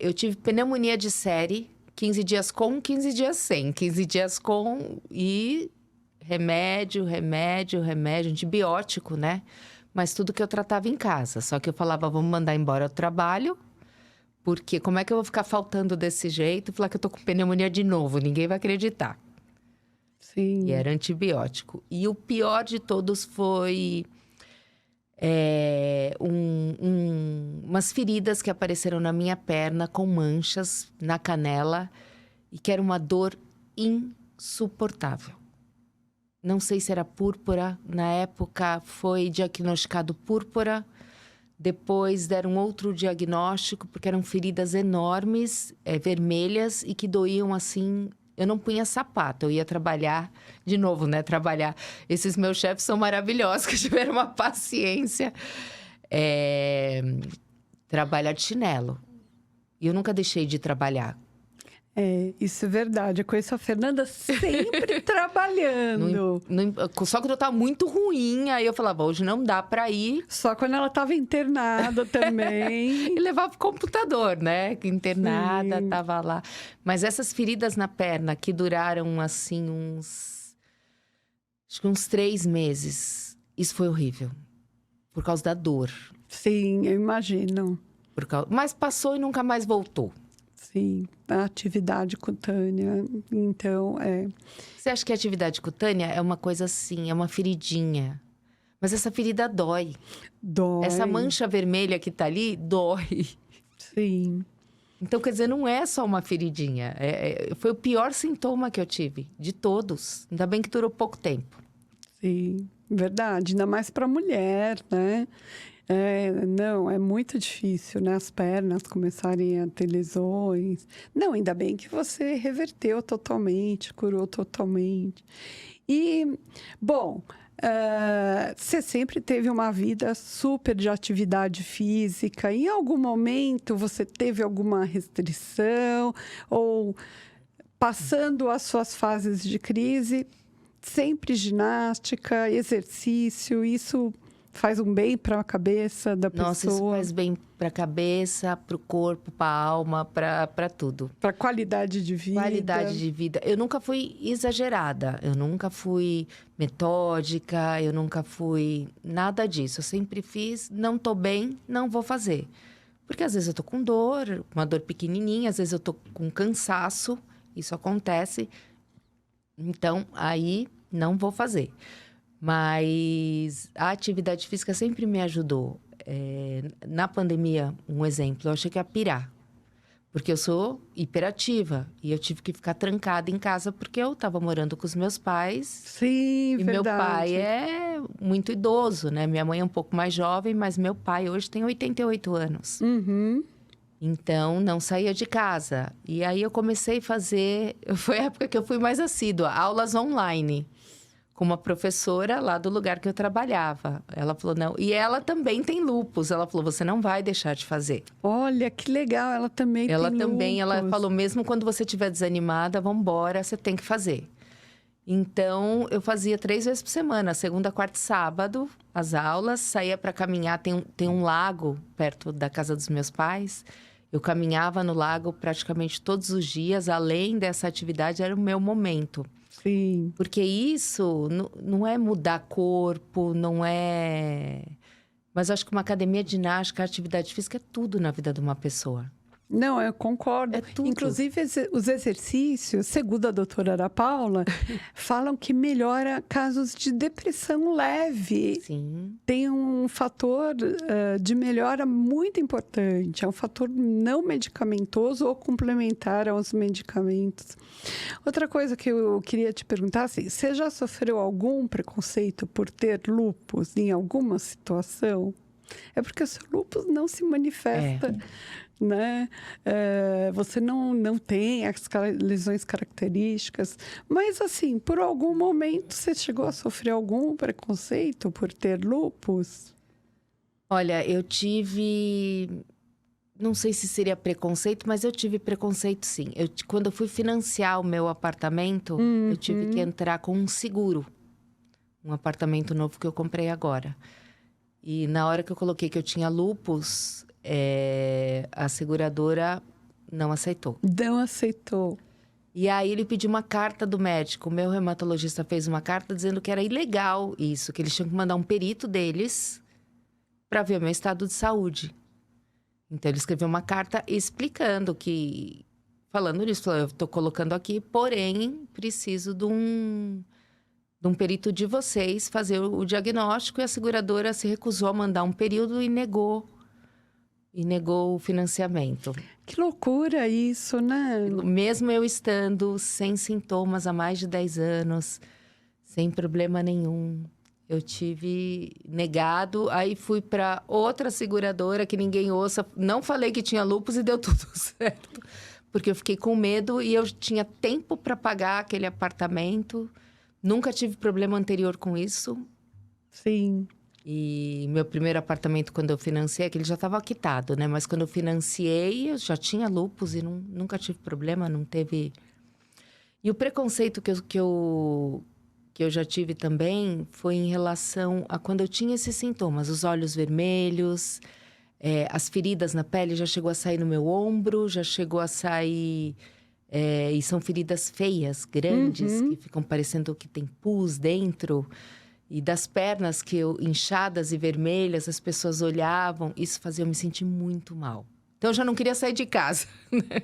Eu tive pneumonia de série. 15 dias com, 15 dias sem. 15 dias com e remédio, antibiótico, né? mas tudo que eu tratava em casa. Só que eu falava, vamos mandar embora o trabalho, porque como é que eu vou ficar faltando desse jeito e falar que eu tô com pneumonia de novo? Ninguém vai acreditar. Sim. E era antibiótico. E o pior de todos foi umas feridas que apareceram na minha perna com manchas na canela e que era uma dor insuportável. Não sei se era púrpura. Na época foi diagnosticado púrpura. Depois deram outro diagnóstico, porque eram feridas enormes, vermelhas, e que doíam assim. Eu não punha sapato, eu ia trabalhar, de novo, né? Trabalhar. Esses meus chefes são maravilhosos, que tiveram uma paciência. Trabalhar de chinelo. E eu nunca deixei de trabalhar. Isso é verdade. Eu conheço a Fernanda sempre trabalhando. Só quando eu tava muito ruim, aí eu falava, hoje não dá pra ir. Só quando ela estava internada também. E levava o computador, né? Internada, Sim. tava lá. Mas essas feridas na perna que duraram, assim, acho que uns 3 meses. Isso foi horrível. Por causa da dor. Sim, eu imagino. Mas passou e nunca mais voltou. Sim, a atividade cutânea, então, Você acha que a atividade cutânea é uma coisa assim, é uma feridinha? Mas essa ferida dói. Dói. Essa mancha vermelha que tá ali, dói. Sim. Então, quer dizer, não é só uma feridinha. Foi o pior sintoma que eu tive, de todos. Ainda bem que durou pouco tempo. Sim, verdade. Ainda mais para mulher, né? Não, é muito difícil, né? As pernas começarem a ter lesões. Não, ainda bem que você reverteu totalmente, curou totalmente. E, bom, você sempre teve uma vida super de atividade física. Em algum momento você teve alguma restrição? Ou passando as suas fases de crise, sempre ginástica, exercício, isso faz um bem para a cabeça da pessoa? Nossa, isso faz bem para a cabeça, para o corpo, para a alma, para tudo. Para qualidade de vida. Qualidade de vida. Eu nunca fui exagerada, eu nunca fui metódica, eu nunca fui nada disso. Eu sempre fiz, não tô bem, não vou fazer. Porque às vezes eu tô com dor, uma dor pequenininha, às vezes eu tô com cansaço, isso acontece. Então, aí não vou fazer. Mas a atividade física sempre me ajudou. Na pandemia, um exemplo, eu achei que ia pirar. Porque eu sou hiperativa. E eu tive que ficar trancada em casa porque eu estava morando com os meus pais. Sim, E verdade. meu pai é muito idoso, né? Minha mãe é um pouco mais jovem, mas meu pai hoje tem 88 anos. Uhum. Então, não saía de casa. E aí eu comecei a fazer... Foi a época que eu fui mais assídua. Aulas online. Com uma professora lá do lugar que eu trabalhava. Ela falou, não... E ela também tem lúpus. Ela falou, você não vai deixar de fazer. Olha, que legal. Ela também Ela tem também, lúpus. ela falou, mesmo quando você estiver desanimada, vamos embora, você tem que fazer. Então, eu fazia 3 vezes por semana. Segunda, quarta e sábado, as aulas. Saía para caminhar. Tem um lago perto da casa dos meus pais. Eu caminhava no lago praticamente todos os dias. Além dessa atividade, era o meu momento. Sim. Porque isso não é mudar corpo, não é... Mas eu acho que uma academia de ginástica, atividade física, é tudo na vida de uma pessoa. Não, eu concordo. É tudo. Inclusive, os exercícios, segundo a doutora Ana Paula, falam que melhora casos de depressão leve. Sim. Tem um fator de melhora muito importante. É um fator não medicamentoso ou complementar aos medicamentos. Outra coisa que eu queria te perguntar, assim, você já sofreu algum preconceito por ter lúpus em alguma situação? É porque o seu lúpus não se manifesta... né? Você não tem as lesões características, mas assim, por algum momento você chegou a sofrer algum preconceito por ter lúpus? Olha, eu tive... Não sei se seria preconceito, mas eu tive preconceito sim. Quando eu fui financiar o meu apartamento, eu tive que entrar com um seguro. Um apartamento novo que eu comprei agora. E na hora que eu coloquei que eu tinha lúpus... a seguradora não aceitou. Não aceitou. E aí ele pediu uma carta do médico. O meu reumatologista fez uma carta dizendo que era ilegal isso, que eles tinham que mandar um perito deles para ver o meu estado de saúde. Então, ele escreveu uma carta explicando que... Falando nisso, falou, eu estou colocando aqui, porém, preciso de um perito de vocês fazer o diagnóstico. E a seguradora se recusou a mandar um período e negou o financiamento. Que loucura isso, né? Mesmo eu estando sem sintomas há mais de 10 anos, sem problema nenhum, eu tive negado. Aí fui para outra seguradora que ninguém ouça. Não falei que tinha lúpus e deu tudo certo. Porque eu fiquei com medo e eu tinha tempo para pagar aquele apartamento. Nunca tive problema anterior com isso. Sim. E meu primeiro apartamento, quando eu financiei, que ele já estava quitado, né? Mas quando eu financiei, eu já tinha lúpus e nunca tive problema, não teve... E o preconceito que eu já tive também foi em relação a quando eu tinha esses sintomas. Os olhos vermelhos, as feridas na pele, já chegou a sair no meu ombro, já chegou a sair... e são feridas feias, grandes, que ficam parecendo que tem pus dentro. E das pernas inchadas e vermelhas, as pessoas olhavam. Isso fazia eu me sentir muito mal. Então, eu já não queria sair de casa, né?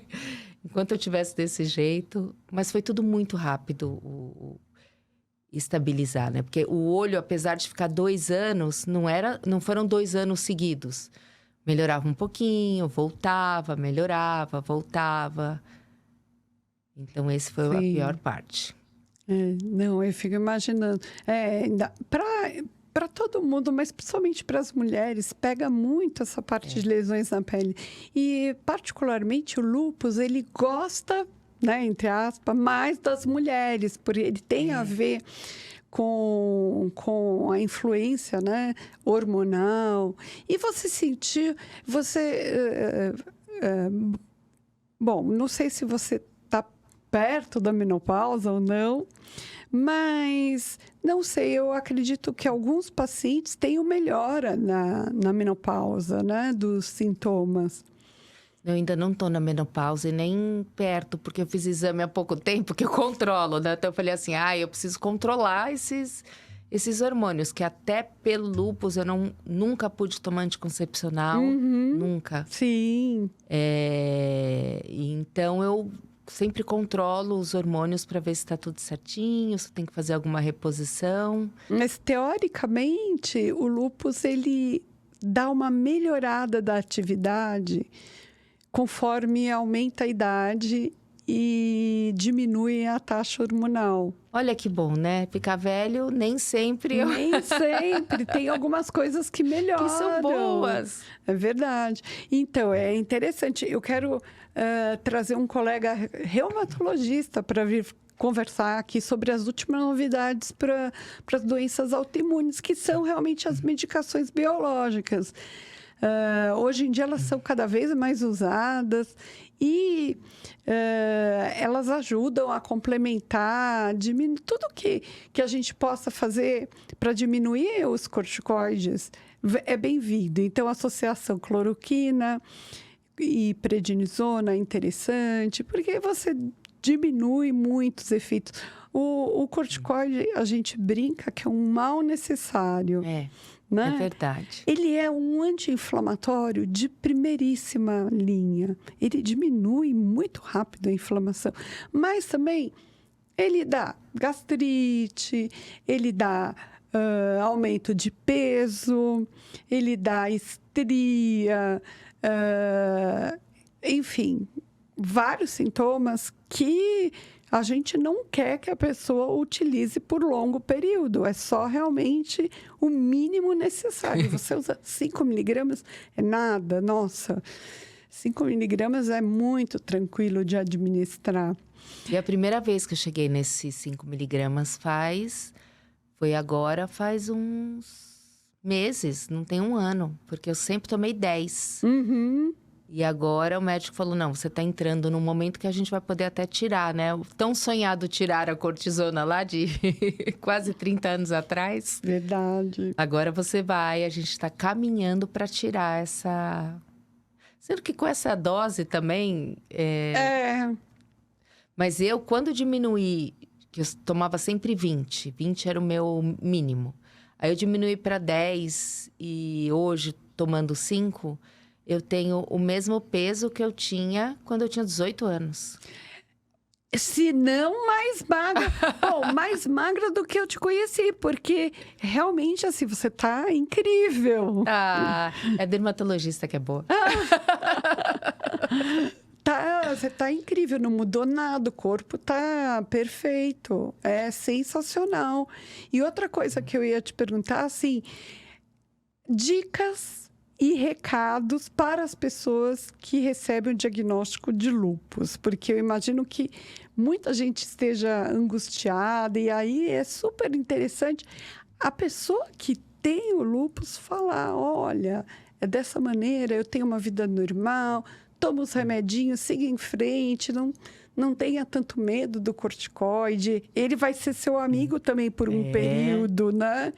Enquanto eu tivesse desse jeito. Mas foi tudo muito rápido, estabilizar, né? Porque o olho, apesar de ficar 2 anos, não foram 2 anos seguidos. Melhorava um pouquinho, voltava, melhorava, voltava. Então, esse foi a pior parte. Não, eu fico imaginando. Para todo mundo, mas principalmente para as mulheres, pega muito essa parte de lesões na pele. E, particularmente, o lúpus, ele gosta, né, entre aspas, mais das mulheres, porque ele tem a ver com a influência, né, hormonal. E você sentir... bom, não sei se você perto da menopausa ou não, mas não sei, eu acredito que alguns pacientes tenham melhora na menopausa, né, dos sintomas. Eu ainda não estou na menopausa e nem perto, porque eu fiz exame há pouco tempo que eu controlo, né? Então eu falei assim, eu preciso controlar esses hormônios, que até pelo lúpus eu nunca pude tomar anticoncepcional, nunca. Sim. Então eu sempre controlo os hormônios para ver se está tudo certinho, se tem que fazer alguma reposição. Mas, teoricamente, o lúpus, ele dá uma melhorada da atividade conforme aumenta a idade e diminui a taxa hormonal. Olha que bom, né? Ficar velho, nem sempre... Nem sempre. Tem algumas coisas que melhoram. Que são boas. É verdade. Então, é interessante. Eu quero trazer um colega reumatologista para vir conversar aqui sobre as últimas novidades para as doenças autoimunes, que são realmente as medicações biológicas. Hoje em dia, elas são cada vez mais usadas e elas ajudam a complementar, diminuir tudo que a gente possa fazer para diminuir os corticoides é bem-vindo. Então, a associação cloroquina e prednisona é interessante, porque você diminui muitos efeitos. O corticoide, a gente brinca que é um mal necessário. Né? É verdade. Ele é um anti-inflamatório de primeiríssima linha. Ele diminui muito rápido a inflamação. Mas também ele dá gastrite, ele dá aumento de peso, ele dá estria, enfim, vários sintomas que a gente não quer que a pessoa utilize por longo período. É só realmente o mínimo necessário. Você usa 5 miligramas, é nada. Nossa, 5 miligramas é muito tranquilo de administrar. E a primeira vez que eu cheguei nesses 5 miligramas faz uns meses, não tem um ano. Porque eu sempre tomei 10. E agora o médico falou, não, você está entrando num momento que a gente vai poder até tirar, né? O tão sonhado tirar a cortisona lá de quase 30 anos atrás. Verdade. Agora você vai, a gente está caminhando para tirar essa... Sendo que com essa dose também... Mas eu, quando diminuí, que eu tomava sempre 20 era o meu mínimo. Aí eu diminuí para 10 e hoje, tomando 5, eu tenho o mesmo peso que eu tinha quando eu tinha 18 anos. Se não mais magra. Bom, mais magra do que eu te conheci, porque realmente, assim, você tá incrível. Ah, é dermatologista que é boa. Você tá incrível, não mudou nada, o corpo tá perfeito, é sensacional. E outra coisa que eu ia te perguntar, assim, dicas e recados para as pessoas que recebem o diagnóstico de lúpus, porque eu imagino que muita gente esteja angustiada e aí é super interessante a pessoa que tem o lúpus falar, olha, é dessa maneira, eu tenho uma vida normal, toma os remedinhos, siga em frente, não tenha tanto medo do corticoide, ele vai ser seu amigo também por um período, né?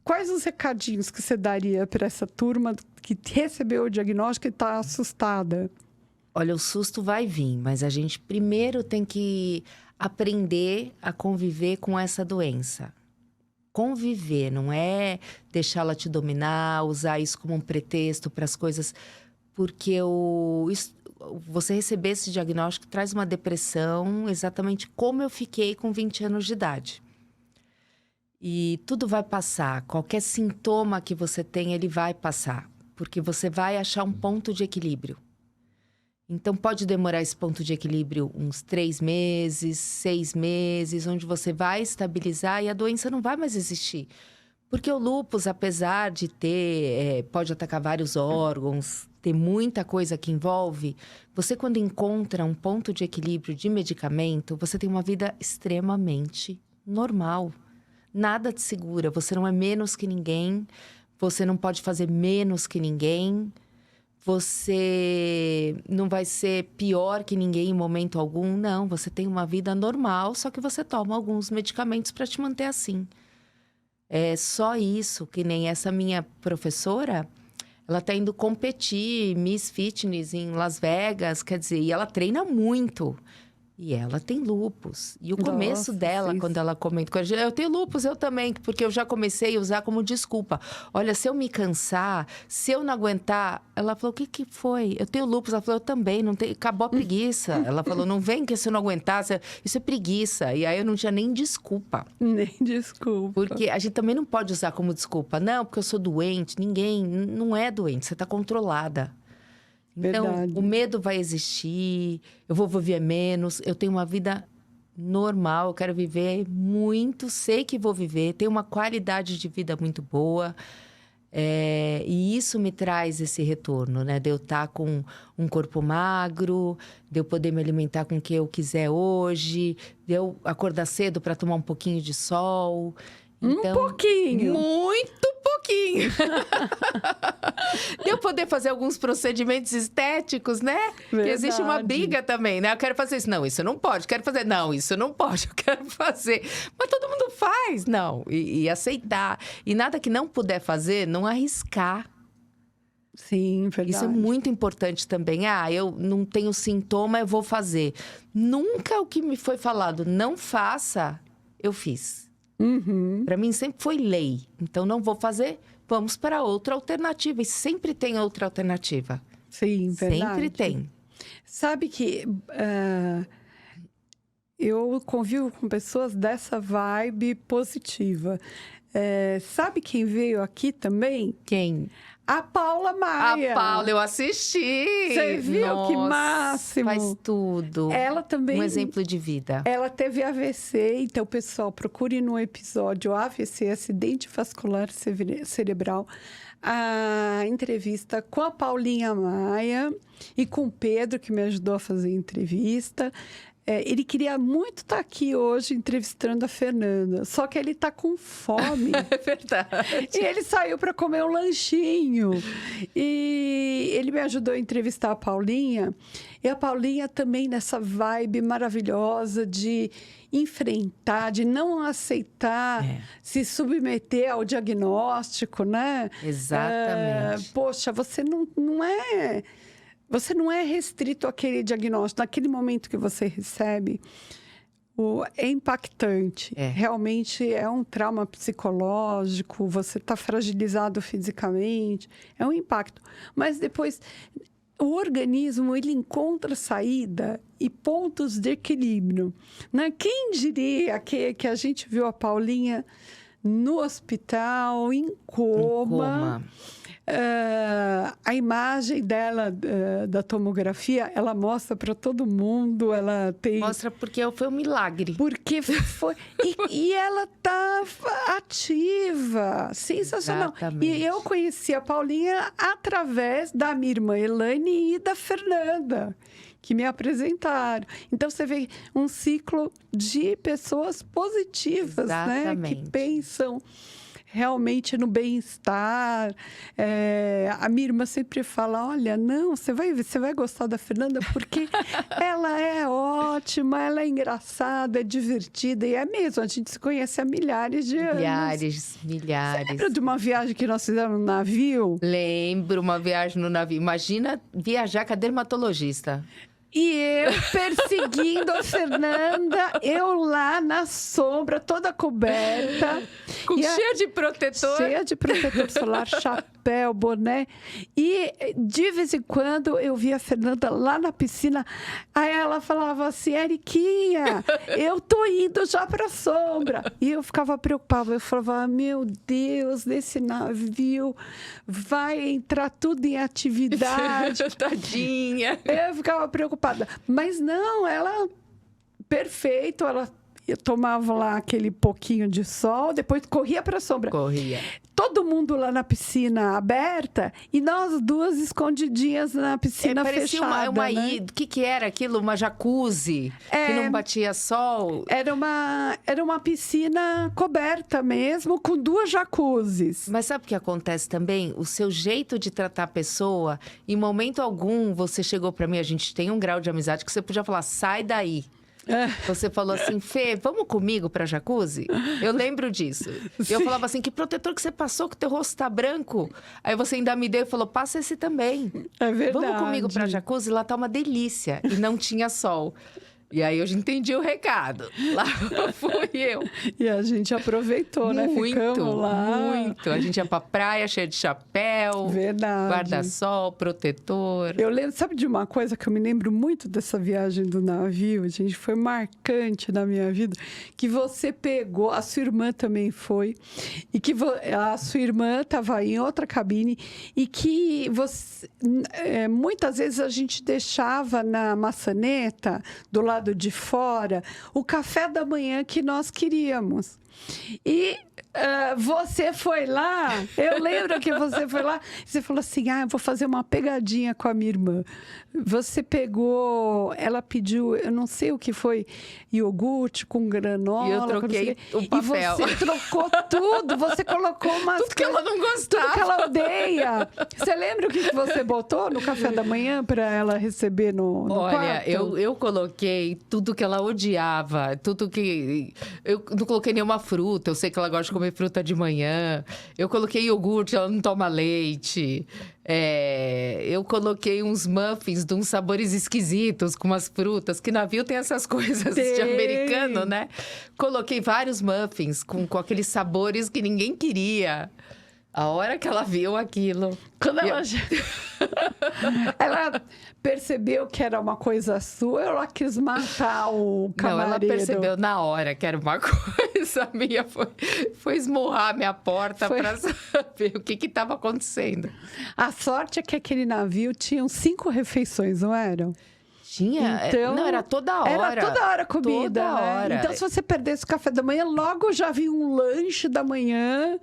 Quais os recadinhos que você daria para essa turma que recebeu o diagnóstico e está assustada? Olha, o susto vai vir, mas a gente primeiro tem que aprender a conviver com essa doença. Conviver, não é deixá-la te dominar, usar isso como um pretexto para as coisas. Porque você receber esse diagnóstico traz uma depressão exatamente como eu fiquei com 20 anos de idade. E tudo vai passar. Qualquer sintoma que você tem, ele vai passar. Porque você vai achar um ponto de equilíbrio. Então, pode demorar esse ponto de equilíbrio uns 3 meses, 6 meses, onde você vai estabilizar e a doença não vai mais existir. Porque o lúpus, apesar de ter, pode atacar vários órgãos, ter muita coisa que envolve, você quando encontra um ponto de equilíbrio de medicamento, você tem uma vida extremamente normal. Nada te segura, você não é menos que ninguém, você não pode fazer menos que ninguém, você não vai ser pior que ninguém em momento algum, não. Você tem uma vida normal, só que você toma alguns medicamentos para te manter assim. É só isso, que nem essa minha professora, ela tá indo competir Miss Fitness em Las Vegas, quer dizer, e ela treina muito. E ela tem lúpus. E o começo dela, quando ela comenta com a gente, eu tenho lúpus, eu também, porque eu já comecei a usar como desculpa. Olha, se eu me cansar, se eu não aguentar... Ela falou, o que foi? Eu tenho lúpus. Ela falou, eu também, não tenho... acabou a preguiça. Ela falou, não vem que se eu não aguentar, isso é preguiça. E aí eu não tinha nem desculpa. Nem desculpa. Porque a gente também não pode usar como desculpa. Não, porque eu sou doente. Ninguém não é doente, você está controlada. Então, Verdade. o medo vai existir, eu vou viver menos, eu tenho uma vida normal, eu quero viver muito, sei que vou viver, tenho uma qualidade de vida muito boa. E isso me traz esse retorno, né? De eu estar com um corpo magro, de eu poder me alimentar com o que eu quiser hoje, de eu acordar cedo para tomar um pouquinho de sol. Então, um pouquinho. Muito pouquinho. De eu poder fazer alguns procedimentos estéticos, né? Verdade. Que existe uma briga também, né? Eu quero fazer isso. Não, isso não pode. Quero fazer. Não, isso não pode. Eu quero fazer. Mas todo mundo faz. Não. E aceitar. E nada que não puder fazer, não arriscar. Sim, verdade. Isso é muito importante também. Eu não tenho sintoma, eu vou fazer. Nunca o que me foi falado, não faça, eu fiz. Uhum. Para mim sempre foi lei. Então não vou fazer, vamos para outra alternativa. E sempre tem outra alternativa. Sim, verdade. Sempre tem. Sabe que eu convivo com pessoas dessa vibe positiva. Sabe quem veio aqui também? Quem? A Paula Maia. A Paula, eu assisti. Você viu? Nossa, que máximo. Faz tudo. Ela também. Um exemplo de vida. Ela teve AVC, então, pessoal, procure no episódio AVC, Acidente Vascular Cerebral, a entrevista com a Paulinha Maia e com o Pedro, que me ajudou a fazer a entrevista. Ele queria muito estar aqui hoje entrevistando a Fernanda, só que ele está com fome. É verdade. E ele saiu para comer um lanchinho. E ele me ajudou a entrevistar a Paulinha. E a Paulinha também nessa vibe maravilhosa de enfrentar, de não aceitar, se submeter ao diagnóstico, né? Exatamente. Poxa, você não é... Você não é restrito àquele diagnóstico. Naquele momento que você recebe É impactante. É. Realmente é um trauma psicológico, você está fragilizado fisicamente, é um impacto. Mas depois, o organismo, ele encontra saída e pontos de equilíbrio. Né? Quem diria que a gente viu a Paulinha no hospital, em coma. A imagem dela, da tomografia, ela mostra para todo mundo, ela tem... Mostra porque foi um milagre. Porque foi... e ela tá ativa, sensacional. Exatamente. E eu conheci a Paulinha através da minha irmã Elaine e da Fernanda, que me apresentaram. Então, você vê um ciclo de pessoas positivas, né? Exatamente. Que pensam realmente no bem-estar. A minha irmã sempre fala, olha, não, você vai gostar da Fernanda porque ela é ótima, ela é engraçada, é divertida. E é mesmo, a gente se conhece há milhares de anos. Milhares. Você lembra de uma viagem que nós fizemos no navio? Lembro uma viagem no navio. Imagina viajar com a dermatologista. E eu perseguindo a Fernanda, eu lá na sombra, toda coberta. Cheia de protetor. Cheia de protetor solar, chapéu, boné. E de vez em quando eu via a Fernanda lá na piscina. Aí ela falava assim, Eriquinha, eu tô indo já pra sombra. E eu ficava preocupada. Eu falava, meu Deus, nesse navio vai entrar tudo em atividade. Tadinha. Eu ficava preocupada. Mas não, ela... Perfeito, ela tomava lá aquele pouquinho de sol, depois corria para a sombra. Corria. Todo mundo lá na piscina aberta e nós duas escondidinhas na piscina parecia fechada. O que era aquilo? Uma jacuzzi que não batia sol? Era uma piscina coberta mesmo, com 2 jacuzzis. Mas sabe o que acontece também? O seu jeito de tratar a pessoa, em momento algum, você chegou para mim, a gente tem um grau de amizade que você podia falar, sai daí. Você falou assim, Fê, vamos comigo pra jacuzzi? Eu lembro disso. E eu falava assim, que protetor que você passou, que teu rosto tá branco? Aí você ainda me deu e falou, passa esse também. É verdade. Vamos comigo pra jacuzzi? Lá tá uma delícia. E não tinha sol. E aí eu já entendi o recado. Lá fui eu. E a gente aproveitou, né? Ficamos lá. Muito. A gente ia pra praia cheia de chapéu. Verdade. Guarda-sol, protetor. Eu lembro, sabe de uma coisa que eu me lembro muito dessa viagem do navio, gente? Foi marcante na minha vida. Que você pegou, a sua irmã também foi. E que a sua irmã estava em outra cabine. E que você, muitas vezes a gente deixava na maçaneta, do lado de fora, o café da manhã que nós queríamos. E você foi lá, eu lembro que você foi lá, e você falou assim, eu vou fazer uma pegadinha com a minha irmã. Você pegou, ela pediu, eu não sei o que foi, iogurte com granola. E eu troquei o papel. E você trocou tudo, você colocou umas... Tudo que ela não gostava. Tudo que ela odeia. Você lembra o que você botou no café da manhã para ela receber no Olha, quarto? eu coloquei tudo que ela odiava, tudo que... Eu não coloquei nenhuma fruta, eu sei que ela gosta de comer fruta de manhã. Eu coloquei iogurte, ela não toma leite. Eu coloquei uns muffins de uns sabores esquisitos, com umas frutas, que navio tem essas coisas de americano, né? Coloquei vários muffins com aqueles sabores que ninguém queria. A hora que ela viu aquilo... Quando ela percebeu que era uma coisa sua, ela quis matar o camareiro. Não, ela percebeu na hora que era uma coisa minha. Foi esmurrar a minha porta para saber o que estava acontecendo. A sorte é que aquele navio tinha 5 refeições, não eram? Tinha? Então, não, era toda hora. Era toda hora comida. Toda hora. Então, se você perdesse o café da manhã, logo já vinha um lanche da manhã.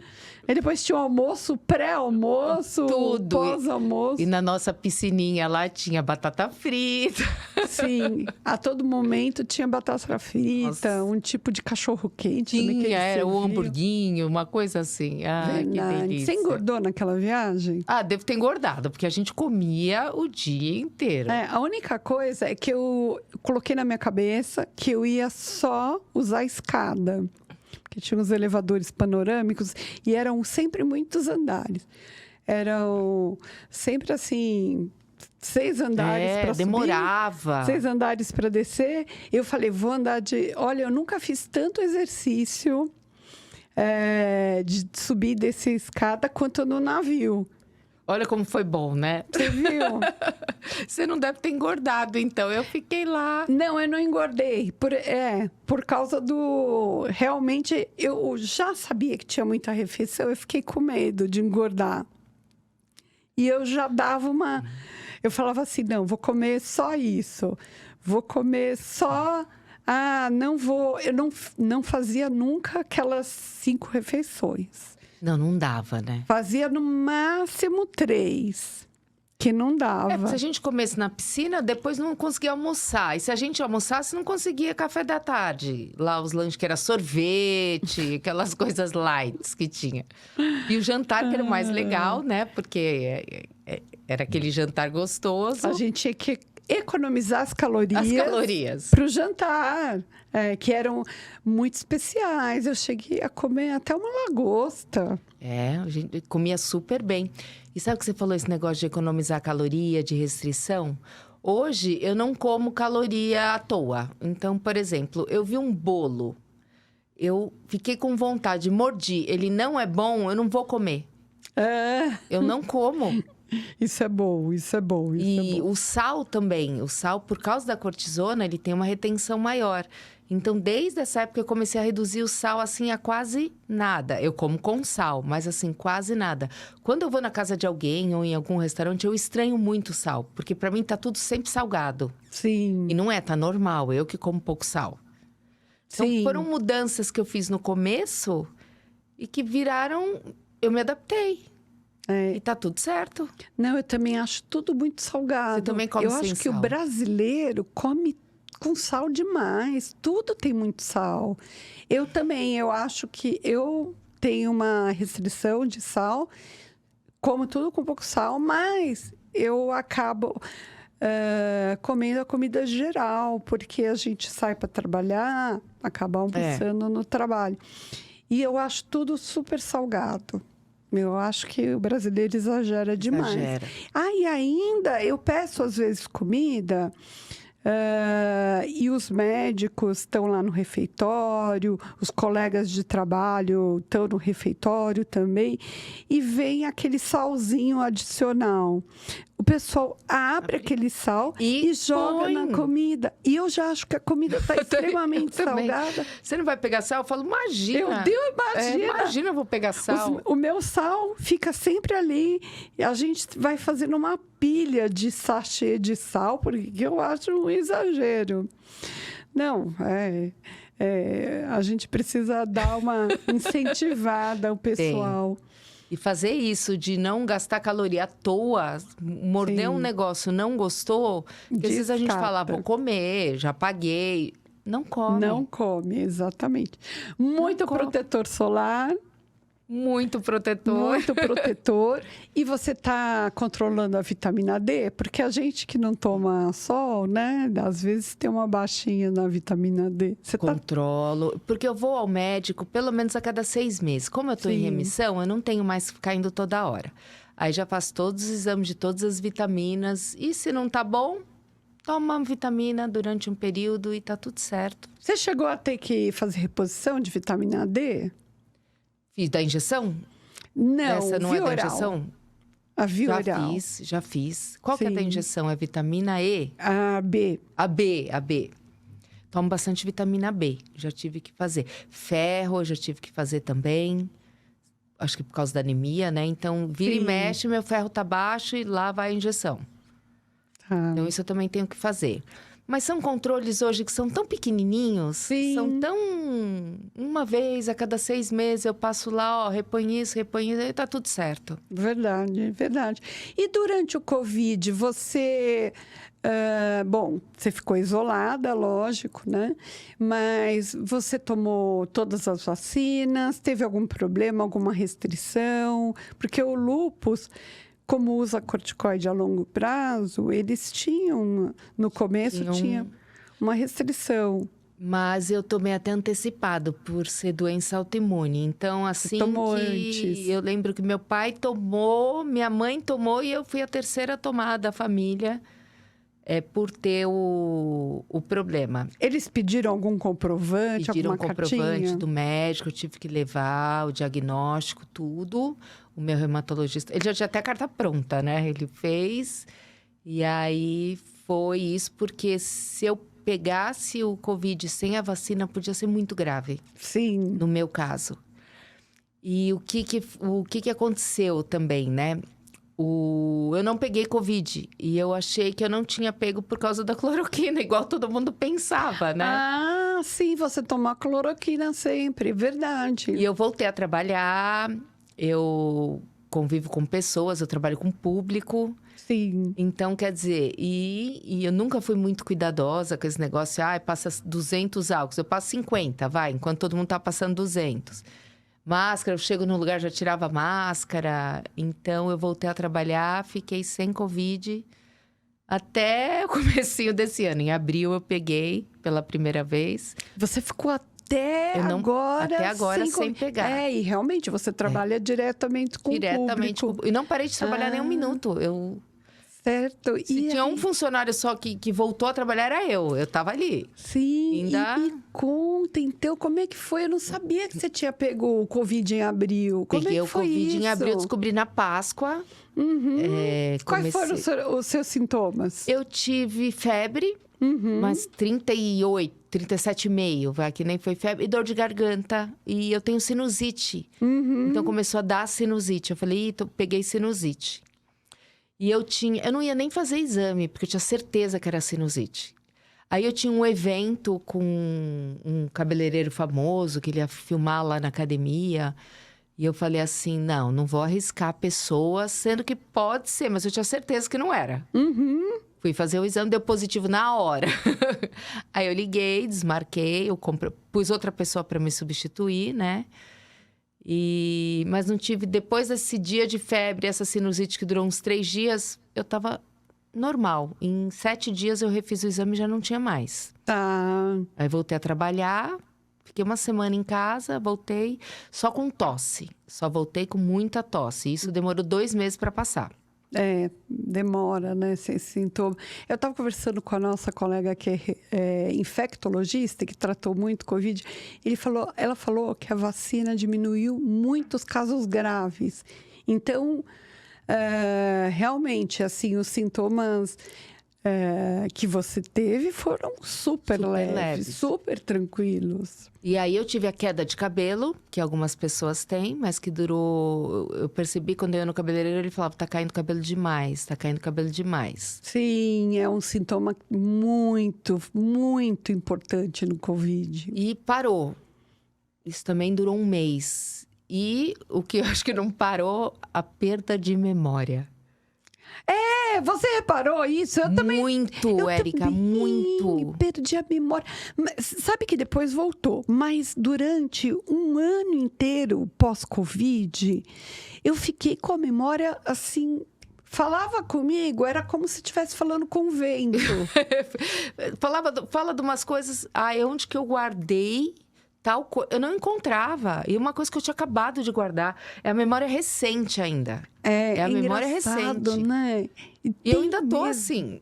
E depois tinha o almoço, pré-almoço, tudo. Pós-almoço. E na nossa piscininha lá tinha batata frita. Sim, a todo momento tinha batata frita, nossa, um tipo de cachorro-quente. Tinha, era um hamburguinho, uma coisa assim. Ah, que delícia. Você engordou naquela viagem? Devo ter engordado, porque a gente comia o dia inteiro. A única coisa é que eu coloquei na minha cabeça que eu ia só usar a escada. Porque tinha uns elevadores panorâmicos e eram sempre muitos andares. Eram sempre assim... 6 andares para subir. Demorava. 6 andares para descer. Eu falei, vou andar de... Olha, eu nunca fiz tanto exercício de subir e descer escada quanto no navio. Olha como foi bom, né? Você viu? Você não deve ter engordado, então. Eu fiquei lá. Não, eu não engordei. Por causa do... Realmente, eu já sabia que tinha muita refeição. Eu fiquei com medo de engordar. E eu já dava uma... Eu falava assim, não, vou comer só isso. Vou comer só... não vou... Eu não fazia nunca aquelas 5 refeições. Não dava, né? Fazia no máximo 3, que não dava. Se a gente comesse na piscina, depois não conseguia almoçar. E se a gente almoçasse, não conseguia café da tarde. Lá os lanches que era sorvete, aquelas coisas lights que tinha. E o jantar, que era o mais legal, né? Porque era aquele jantar gostoso. A gente tinha que economizar as calorias. As calorias. Para o jantar, que eram muito especiais. Eu cheguei a comer até uma lagosta. A gente comia super bem. E sabe o que você falou, esse negócio de economizar caloria, de restrição? Hoje, eu não como caloria à toa. Então, por exemplo, eu vi um bolo. Eu fiquei com vontade, mordi. Ele não é bom, eu não vou comer. Eu não como. Isso é bom, isso é bom. E o sal também. O sal, por causa da cortisona, ele tem uma retenção maior. Então, desde essa época, eu comecei a reduzir o sal, assim, a quase nada. Eu como com sal, mas, assim, quase nada. Quando eu vou na casa de alguém ou em algum restaurante, eu estranho muito o sal. Porque, para mim, tá tudo sempre salgado. Sim. E não tá normal. Eu que como pouco sal. Então, Sim. foram mudanças que eu fiz no começo e que viraram... Eu me adaptei. E tá tudo certo. Não, eu também acho tudo muito salgado. Você também come sem sal? Eu acho que o brasileiro come com sal demais. Tudo tem muito sal. Eu também, eu acho que eu tenho uma restrição de sal. Como tudo com pouco sal, mas eu acabo comendo a comida geral. Porque a gente sai para trabalhar, acaba almoçando no trabalho. E eu acho tudo super salgado. Eu acho que o brasileiro exagera demais. Exagera. E ainda eu peço, às vezes, comida e os médicos estão lá no refeitório, os colegas de trabalho estão no refeitório também, e vem aquele salzinho adicional. O pessoal abre aquele sal e joga na comida. E eu já acho que a comida está extremamente salgada. Você não vai pegar sal? Eu falo, imagina. Imagina eu vou pegar sal. O meu sal fica sempre ali. E a gente vai fazendo uma pilha de sachê de sal, porque eu acho um exagero. Não, a gente precisa dar uma incentivada ao pessoal. E fazer isso de não gastar caloria à toa, morder um negócio, não gostou, porque às vezes a gente fala, vou comer, já paguei. Não come. Não come, exatamente. Muito protetor solar. Muito protetor. Muito protetor. E você está controlando a vitamina D? Porque a gente que não toma sol, né? Às vezes tem uma baixinha na vitamina D. Você Controlo. Porque eu vou ao médico pelo menos a cada 6 meses. Como eu estou em remissão, eu não tenho mais que ficar indo toda hora. Aí já faço todos os exames de todas as vitaminas. E se não tá bom, toma uma vitamina durante um período e tá tudo certo. Você chegou a ter que fazer reposição de vitamina D? Fiz da injeção? Não, essa não é da injeção? A via oral. Já fiz. Qual que é da injeção? É vitamina E? A B. A B. Tomo bastante vitamina B. Já tive que fazer. Ferro, já tive que fazer também. Acho que por causa da anemia, né? Então, vira e mexe, meu ferro tá baixo e lá vai a injeção. Então, isso eu também tenho que fazer. Mas são controles hoje que são tão pequenininhos. Sim. São tão... Uma vez a cada 6 meses eu passo lá, repõe isso, e tá tudo certo. Verdade. E durante o Covid, você... você ficou isolada, lógico, né? Mas você tomou todas as vacinas? Teve algum problema, alguma restrição? Porque o lúpus... Como usa corticoide a longo prazo, eles tinham, no começo, tinha uma restrição. Mas eu tomei até antecipado por ser doença autoimune. Então, assim tomou que antes. eu lembro que meu pai tomou, minha mãe tomou e eu fui a terceira tomada da família por ter o problema. Eles pediram algum comprovante, Pediram alguma comprovante cartinha? do médico, eu tive que levar o diagnóstico, tudo. O meu reumatologista, ele já tinha até a carta pronta, né? Ele fez. E aí foi isso, porque se eu pegasse o Covid sem a vacina, podia ser muito grave, Sim. no meu caso. E o que aconteceu também, né? Eu não peguei Covid e eu achei que eu não tinha pego por causa da cloroquina, igual todo mundo pensava, né? Ah, sim, você toma cloroquina sempre, verdade. E eu voltei a trabalhar, eu convivo com pessoas, eu trabalho com público. Sim. Então, quer dizer, e eu nunca fui muito cuidadosa com esse negócio, passa 200 álcools, eu passo 50, vai, enquanto todo mundo tá passando 200. Máscara, eu chego num lugar, já tirava máscara. Então, eu voltei a trabalhar, fiquei sem Covid até o comecinho desse ano. Em abril, eu peguei pela primeira vez. Você ficou até Até agora sem co- pegar. E realmente você trabalha diretamente com o público. E não parei de trabalhar nem um minuto. Certo. Se tinha um funcionário só que voltou a trabalhar, era eu. Eu tava ali. Sim, Ainda- e me conta, então, como é que foi? Eu não sabia que você tinha pego o Covid em abril. Como Peguei é o que foi Covid isso? em abril, descobri na Páscoa. Uhum. Quais foram Comecei- os seus sintomas? Eu tive febre, mas 38, 37,5, vai, que nem foi febre. E dor de garganta. E eu tenho sinusite. Então, começou a dar sinusite. Eu falei, peguei sinusite. E eu não ia nem fazer exame, porque eu tinha certeza que era sinusite. Aí eu tinha um evento com um cabeleireiro famoso, que ele ia filmar lá na academia. E eu falei assim, não vou arriscar a pessoa, sendo que pode ser, mas eu tinha certeza que não era. Fui fazer o exame, deu positivo na hora. Aí eu liguei, desmarquei, pus outra pessoa para me substituir, né? Mas não tive, depois desse dia de febre, essa sinusite que durou uns 3 dias, eu tava normal. Em 7 dias eu refiz o exame e já não tinha mais. Tá. Aí voltei a trabalhar, fiquei uma semana em casa, voltei só com tosse. Só voltei com muita tosse. Isso demorou 2 meses para passar. Demora, né, sem sintoma. Eu estava conversando com a nossa colega que é infectologista, que tratou muito Covid. Ela falou que a vacina diminuiu muitos casos graves. Então, realmente, assim, os sintomas que você teve foram super leves, super tranquilos. E aí eu tive a queda de cabelo, que algumas pessoas têm, mas que durou... Eu percebi quando eu ia no cabeleireiro, ele falava, tá caindo cabelo demais, tá caindo cabelo demais. Sim, é um sintoma muito, muito importante no Covid. E parou. Isso também durou 1 mês. E o que eu acho que não parou, a perda de memória. Você reparou isso? Eu também. Muito, Érica, muito. Perdi a memória. Mas sabe que depois voltou. Mas durante um ano inteiro pós-Covid, eu fiquei com a memória assim. Falava comigo, era como se estivesse falando com o vento. Fala de umas coisas. Onde que eu guardei tal coisa? Eu não encontrava. E uma coisa que eu tinha acabado de guardar. É a memória recente ainda. É a memória engraçado, recente. né? E eu ainda tô assim.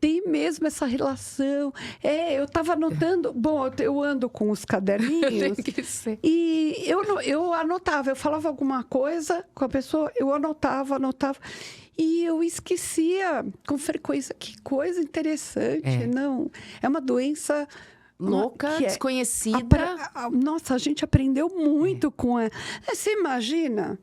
Tem mesmo essa relação. Eu estava anotando. Bom, eu ando com os caderninhos. Tem que ser. E eu anotava. Eu falava alguma coisa com a pessoa, eu anotava. E eu esquecia com frequência. Que coisa interessante. Não, é uma doença Louca, desconhecida. Nossa, a gente aprendeu muito com ela. Você imagina?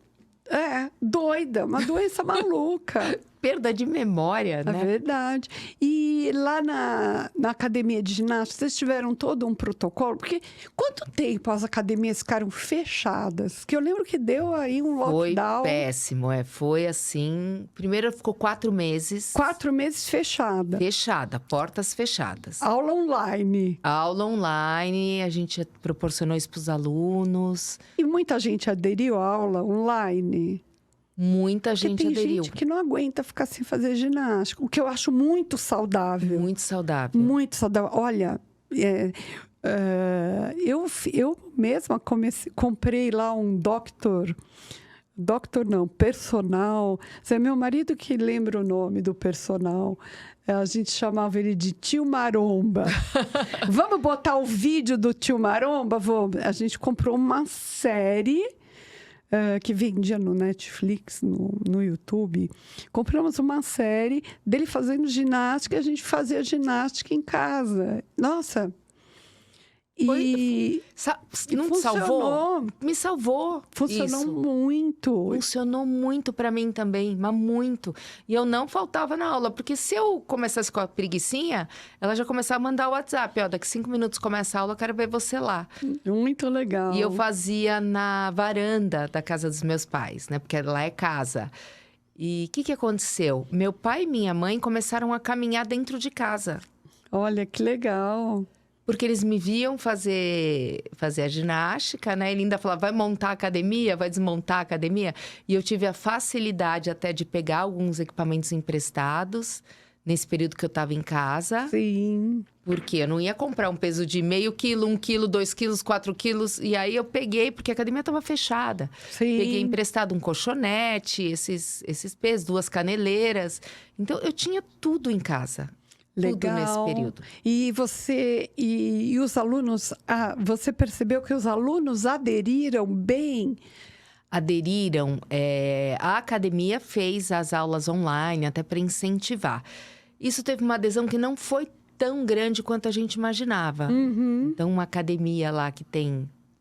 Doida, uma doença maluca. Perda de memória, né? É verdade. E lá na academia de ginástica, vocês tiveram todo um protocolo? Porque quanto tempo as academias ficaram fechadas? Que eu lembro que deu aí um lockdown. Foi péssimo, Foi assim... Primeiro ficou 4 meses. 4 meses fechada. Fechada, portas fechadas. Aula online. Aula online, a gente proporcionou isso para os alunos. E muita gente aderiu à aula online. Muita gente tem aderiu. Gente que não aguenta ficar sem fazer ginástica, o que eu acho muito saudável. Muito saudável. Muito saudável. Olha, Eu mesma comprei lá um personal. É meu marido que lembra o nome do personal. A gente chamava ele de Tio Maromba. Vamos botar o vídeo do Tio Maromba? Vamos. A gente comprou uma série que vendia no Netflix, no YouTube. Compramos uma série dele fazendo ginástica e a gente fazia ginástica em casa. Nossa! E não te salvou? Me salvou. Funcionou isso. muito. Funcionou muito para mim também, mas muito. E eu não faltava na aula, porque se eu começasse com a preguicinha, ela já começava a mandar o WhatsApp. Ó, daqui 5 minutos começa a aula, eu quero ver você lá. Muito legal. E eu fazia na varanda da casa dos meus pais, né? Porque lá é casa. E o que aconteceu? Meu pai e minha mãe começaram a caminhar dentro de casa. Olha, que legal. Porque eles me viam fazer a ginástica, né? Ele ainda falava, vai montar a academia, vai desmontar a academia. E eu tive a facilidade até de pegar alguns equipamentos emprestados nesse período que eu estava em casa. Sim. Porque eu não ia comprar um peso de meio quilo, 1 quilo, 2 quilos, 4 quilos. E aí eu peguei, porque a academia estava fechada. Sim. Peguei emprestado um colchonete, esses pesos, 2 caneleiras. Então, eu tinha tudo em casa. Legal. Tudo nesse período. E você e os alunos, você percebeu que os alunos aderiram bem? Aderiram. A academia fez as aulas online, até para incentivar. Isso teve uma adesão que não foi tão grande quanto a gente imaginava. Uhum. Então, uma academia lá que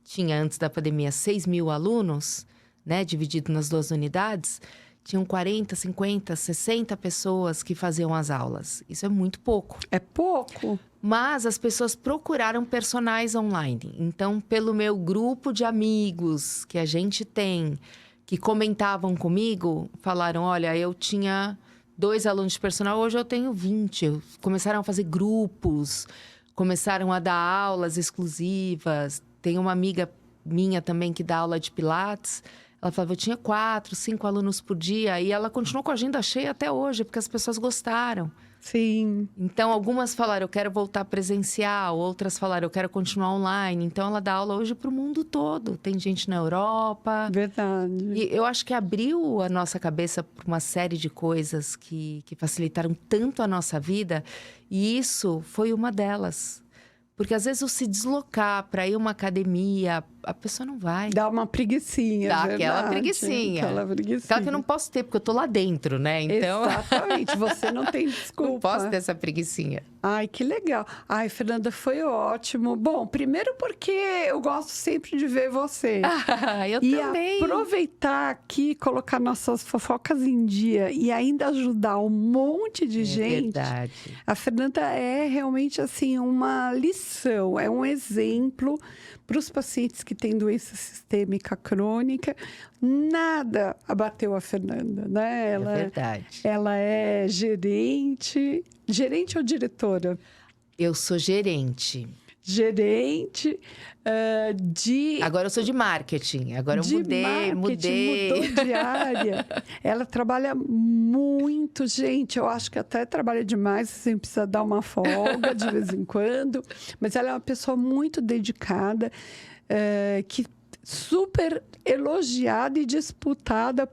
tinha antes da pandemia 6 mil alunos, né, dividido nas 2 unidades, tinham 40, 50, 60 pessoas que faziam as aulas. Isso é muito pouco. É pouco. Mas as pessoas procuraram personagens online. Então, pelo meu grupo de amigos que a gente tem, que comentavam comigo, falaram, olha, eu tinha 2 alunos de personal, hoje eu tenho 20. Começaram a fazer grupos, começaram a dar aulas exclusivas. Tem uma amiga minha também que dá aula de Pilates. Ela falava, eu tinha 4, 5 alunos por dia. E ela continuou com a agenda cheia até hoje, porque as pessoas gostaram. Sim. Então, algumas falaram, eu quero voltar presencial. Outras falaram, eu quero continuar online. Então, ela dá aula hoje para o mundo todo. Tem gente na Europa. Verdade. E eu acho que abriu a nossa cabeça para uma série de coisas que facilitaram tanto a nossa vida. E isso foi uma delas. Porque às vezes o se deslocar para ir a uma academia, a pessoa não vai. Dá uma preguicinha, Dá verdade. aquela preguicinha. Aquela que eu não posso ter, porque eu tô lá dentro, né? Então... Exatamente, você não tem desculpa. Não posso ter essa preguicinha. Ai, que legal. Ai, Fernanda, foi ótimo. Bom, primeiro porque eu gosto sempre de ver você. Eu e também. Aproveitar aqui, colocar nossas fofocas em dia e ainda ajudar um monte de gente. Verdade. A Fernanda é realmente, assim, uma lição, é um exemplo para os pacientes que têm doença sistêmica crônica. Nada abateu a Fernanda, né? É verdade. Ela é gerente ou diretora? Eu sou gerente. Gerente Agora eu sou de marketing. Agora eu mudei. Mudou de área. Ela trabalha muito, gente. Eu acho que até trabalha demais, você precisa dar uma folga de vez em quando. Mas ela é uma pessoa muito dedicada, que super elogiada e disputada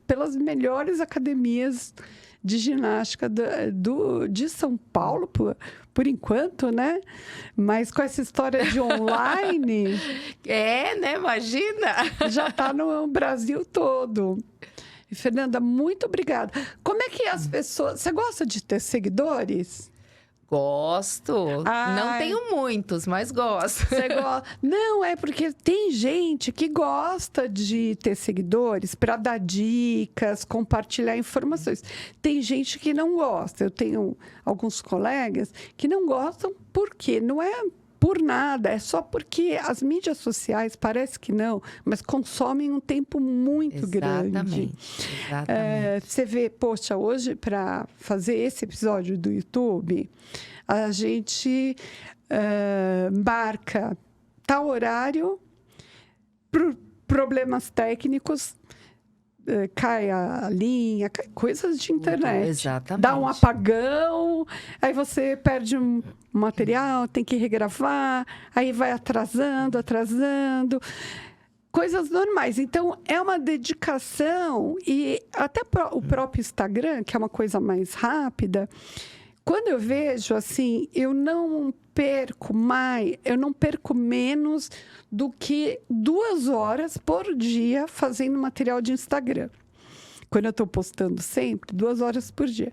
pelas melhores academias de ginástica de São Paulo, por enquanto, né? Mas com essa história de online... né? Imagina! Já está no Brasil todo. E, Fernanda, muito obrigada. Como é que as pessoas... Você gosta de ter seguidores? Gosto. Ai. Não tenho muitos, mas gosto. Você gosta? Não, é porque tem gente que gosta de ter seguidores para dar dicas, compartilhar informações. Tem gente que não gosta. Eu tenho alguns colegas que não gostam porque não é por nada, é só porque as mídias sociais, parece que não, mas consomem um tempo muito grande. Exatamente. Você vê, poxa, hoje para fazer esse episódio do YouTube, a gente marca tal horário por problemas técnicos, cai a linha, coisas de internet. Exatamente. Dá um apagão, aí você perde um material, tem que regravar, aí vai atrasando. Coisas normais. Então, é uma dedicação e até o próprio Instagram, que é uma coisa mais rápida, quando eu vejo, assim, eu não perco menos do que 2 horas por dia fazendo material de Instagram. Quando eu estou postando sempre, 2 horas por dia.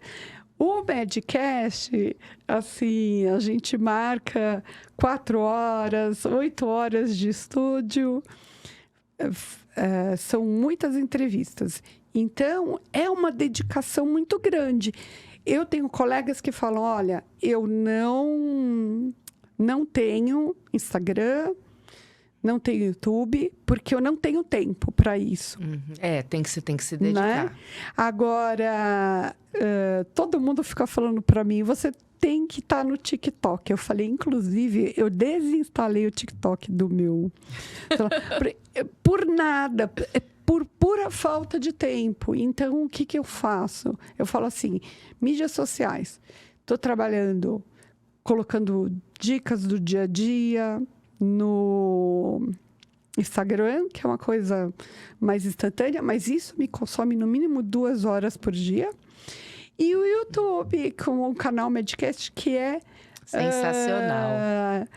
O Medcast, assim, a gente marca 4 horas, 8 horas de estúdio. São muitas entrevistas. Então, é uma dedicação muito grande. Eu tenho colegas que falam, olha, eu não tenho Instagram, não tenho YouTube, porque eu não tenho tempo para isso. Tem que se dedicar. Né? Agora, todo mundo fica falando para mim, você tem que estar no TikTok. Eu falei, inclusive, eu desinstalei o TikTok do meu... por nada, por pura falta de tempo. Então, o que eu faço? Eu falo assim, mídias sociais. Estou trabalhando, colocando dicas do dia a dia no Instagram, que é uma coisa mais instantânea, mas isso me consome no mínimo 2 horas por dia. E o YouTube, com o canal Medcast, que é... sensacional.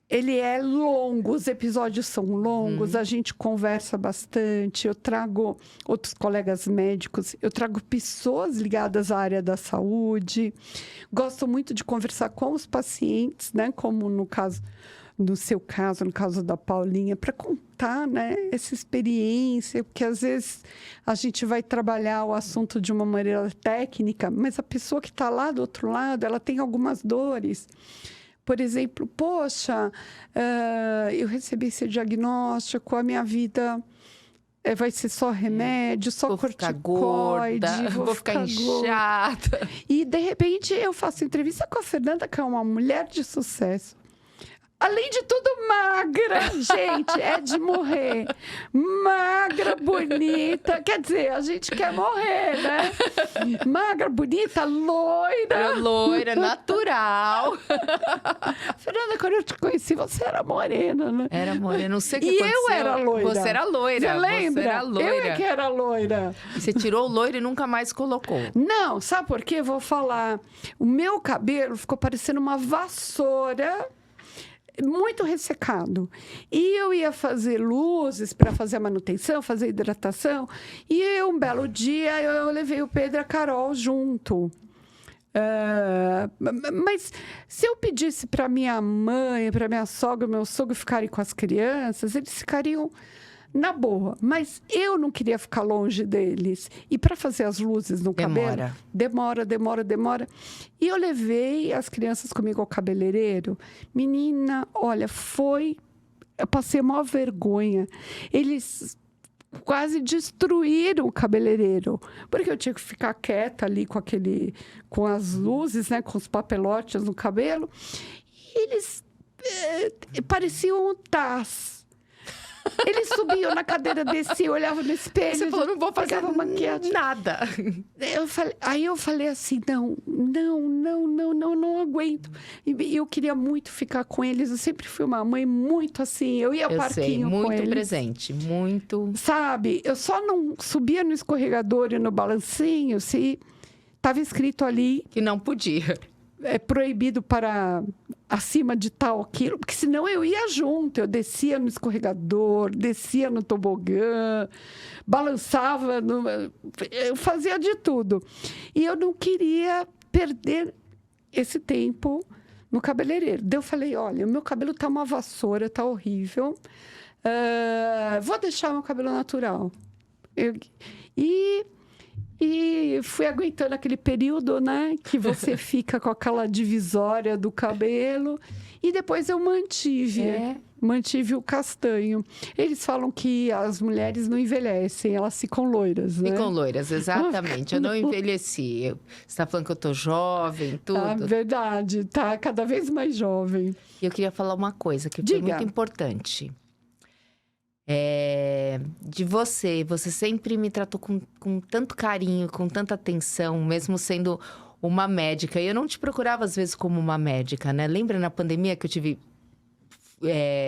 Ele é longo, os episódios são longos, a gente conversa bastante, eu trago outros colegas médicos, eu trago pessoas ligadas à área da saúde. Gosto muito de conversar com os pacientes, né? Como no seu caso, no caso da Paulinha, para contar, né, essa experiência, porque às vezes a gente vai trabalhar o assunto de uma maneira técnica, mas a pessoa que está lá do outro lado, ela tem algumas dores. Por exemplo, poxa, eu recebi esse diagnóstico, a minha vida vai ser só remédio, só vou corticoide, ficar gorda, vou ficar inchada. E, de repente, eu faço entrevista com a Fernanda, que é uma mulher de sucesso. Além de tudo, magra. Gente, é de morrer. Magra, bonita. Quer dizer, a gente quer morrer, né? Magra, bonita, loira. Loira, natural. Fernanda, quando eu te conheci, você era morena, né? Era morena, não sei o que e aconteceu. eu era loira. Você era loira. Você lembra? Você era loira. Eu é que era loira. Você tirou o loiro e nunca mais colocou. Não, sabe por quê? Vou falar. O meu cabelo ficou parecendo uma vassoura, muito ressecado. E eu ia fazer luzes para fazer a manutenção, fazer hidratação. E um belo dia eu levei o Pedro e a Carol junto. Mas se eu pedisse para minha mãe, para minha sogra, meu sogro ficarem com as crianças, eles ficariam na boa. Mas eu não queria ficar longe deles. E para fazer as luzes no cabelo, demora. E eu levei as crianças comigo ao cabeleireiro. Menina, olha, eu passei a maior vergonha. Eles quase destruíram o cabeleireiro, porque eu tinha que ficar quieta ali com as luzes, né, com os papelotes no cabelo. E eles pareciam um Taz. Eles subiam na cadeira, desciam, olhavam no espelho. Você falou, não vou fazer maquiagem. Nada. Aí eu falei assim, não aguento. E eu queria muito ficar com eles. Eu sempre fui uma mãe muito assim. Eu ia ao parquinho com eles. Muito presente, muito. Sabe, eu só não subia no escorregador e no balancinho se estava escrito ali... Que não podia. É proibido para acima de tal quilo, porque senão eu ia junto. Eu descia no escorregador, descia no tobogã, balançava, eu fazia de tudo. E eu não queria perder esse tempo no cabeleireiro. Daí eu falei, olha, o meu cabelo tá uma vassoura, tá horrível. Vou deixar meu cabelo natural. E fui aguentando aquele período, né? Que você fica com aquela divisória do cabelo. E depois eu mantive o castanho. Eles falam que as mulheres não envelhecem, elas ficam loiras, né? Ficam loiras, exatamente. Eu não envelheci. Você está falando que eu tô jovem, tudo. Ah, verdade, tá cada vez mais jovem. E eu queria falar uma coisa que foi muito importante. de você. Você sempre me tratou com tanto carinho, com tanta atenção, mesmo sendo uma médica. E eu não te procurava, às vezes, como uma médica, né? Lembra na pandemia que eu tive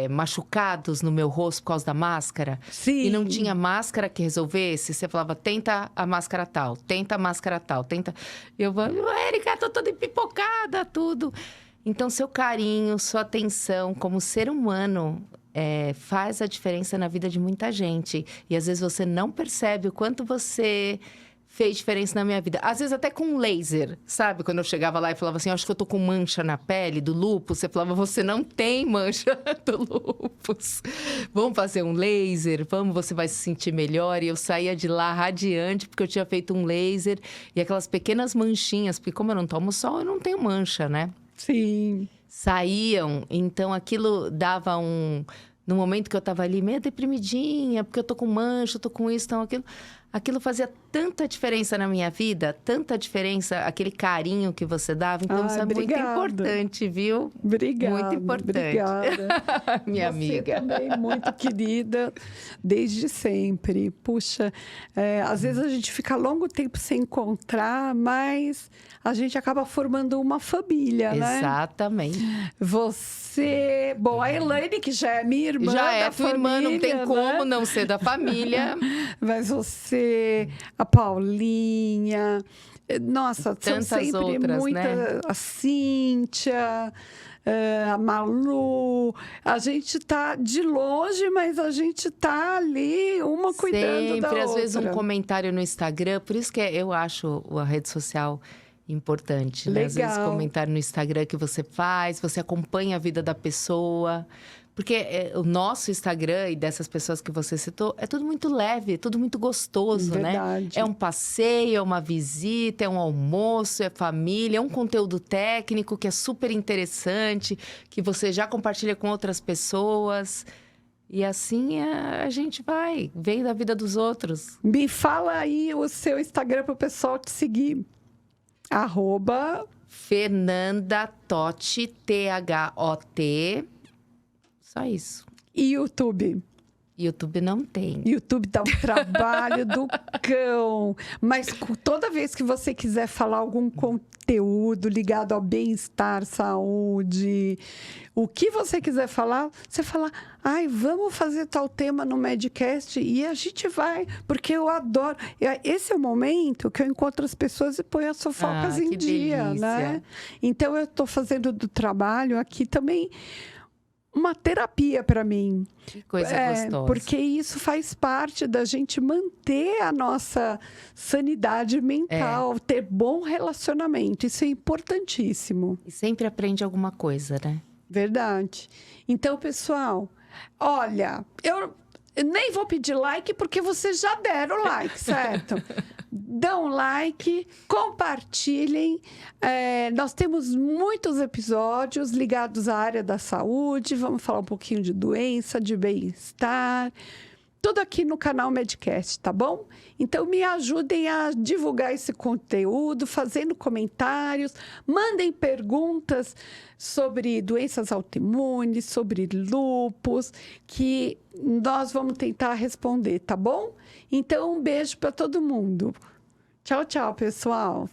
machucados no meu rosto por causa da máscara? Sim. E não tinha máscara que resolvesse. Você falava, tenta a máscara tal, tenta a máscara tal, tenta... E eu falava, Érica, tô toda empipocada, tudo. Então, seu carinho, sua atenção como ser humano faz a diferença na vida de muita gente. E às vezes você não percebe o quanto você fez diferença na minha vida. Às vezes até com laser, sabe? Quando eu chegava lá e falava assim, acho que eu tô com mancha na pele do lúpus. Você falava, você não tem mancha do lúpus. Vamos fazer um laser, você vai se sentir melhor. E eu saía de lá radiante, porque eu tinha feito um laser. E aquelas pequenas manchinhas, porque como eu não tomo sol, eu não tenho mancha, né? Sim. Saíam, então aquilo dava no momento que eu tava ali meio deprimidinha, porque eu tô com mancha, eu tô com isso, então aquilo fazia tanta diferença na minha vida, tanta diferença, aquele carinho que você dava. Então, isso é obrigada. muito importante, viu? Obrigada. Muito importante. Obrigada. Minha Você amiga. também muito querida, desde sempre. Puxa, às vezes a gente fica longo tempo sem encontrar, mas a gente acaba formando uma família, né? Exatamente. Você... Bom, a Elaine, que já é minha irmã Já é da tua irmã, não tem família, como né? não ser da família. Mas você, a Paulinha... Nossa, são Tantas sempre outras, muitas... né? A Cíntia... a Malu, a gente tá de longe, mas a gente tá ali, uma cuidando da Sempre, às outra. vezes um comentário no Instagram, por isso que eu acho a rede social importante, né? Às vezes Legal. comentário no Instagram que você faz, você acompanha a vida da pessoa. Porque o nosso Instagram e dessas pessoas que você citou, é tudo muito leve, tudo muito gostoso, Verdade. né? É um passeio, é uma visita, é um almoço, é família, é um conteúdo técnico que é super interessante, que você já compartilha com outras pessoas. E assim a gente vai, vem da vida dos outros. Me fala aí o seu Instagram para o pessoal te seguir. Fernanda Totti, Thot. Só isso. E YouTube. YouTube não tem. YouTube dá um trabalho do cão. Mas toda vez que você quiser falar algum conteúdo ligado ao bem-estar, saúde, o que você quiser falar, você fala, vamos fazer tal tema no Medcast e a gente vai, porque eu adoro. Esse é o momento que eu encontro as pessoas e ponho as fofocas em que dia, delícia. né? Então, eu estou fazendo do trabalho aqui também uma terapia para mim. Que coisa gostosa. Porque isso faz parte da gente manter a nossa sanidade mental, ter bom relacionamento. Isso é importantíssimo. E sempre aprende alguma coisa, né? Verdade. Então, pessoal, olha, eu nem vou pedir like porque vocês já deram like, certo? Dão like, compartilhem. Nós temos muitos episódios ligados à área da saúde. Vamos falar um pouquinho de doença, de bem-estar. Tudo aqui no canal Medcast, tá bom? Então, me ajudem a divulgar esse conteúdo, fazendo comentários. Mandem perguntas sobre doenças autoimunes, sobre lúpus, que nós vamos tentar responder, tá bom? Então, um beijo para todo mundo. Tchau, tchau, pessoal.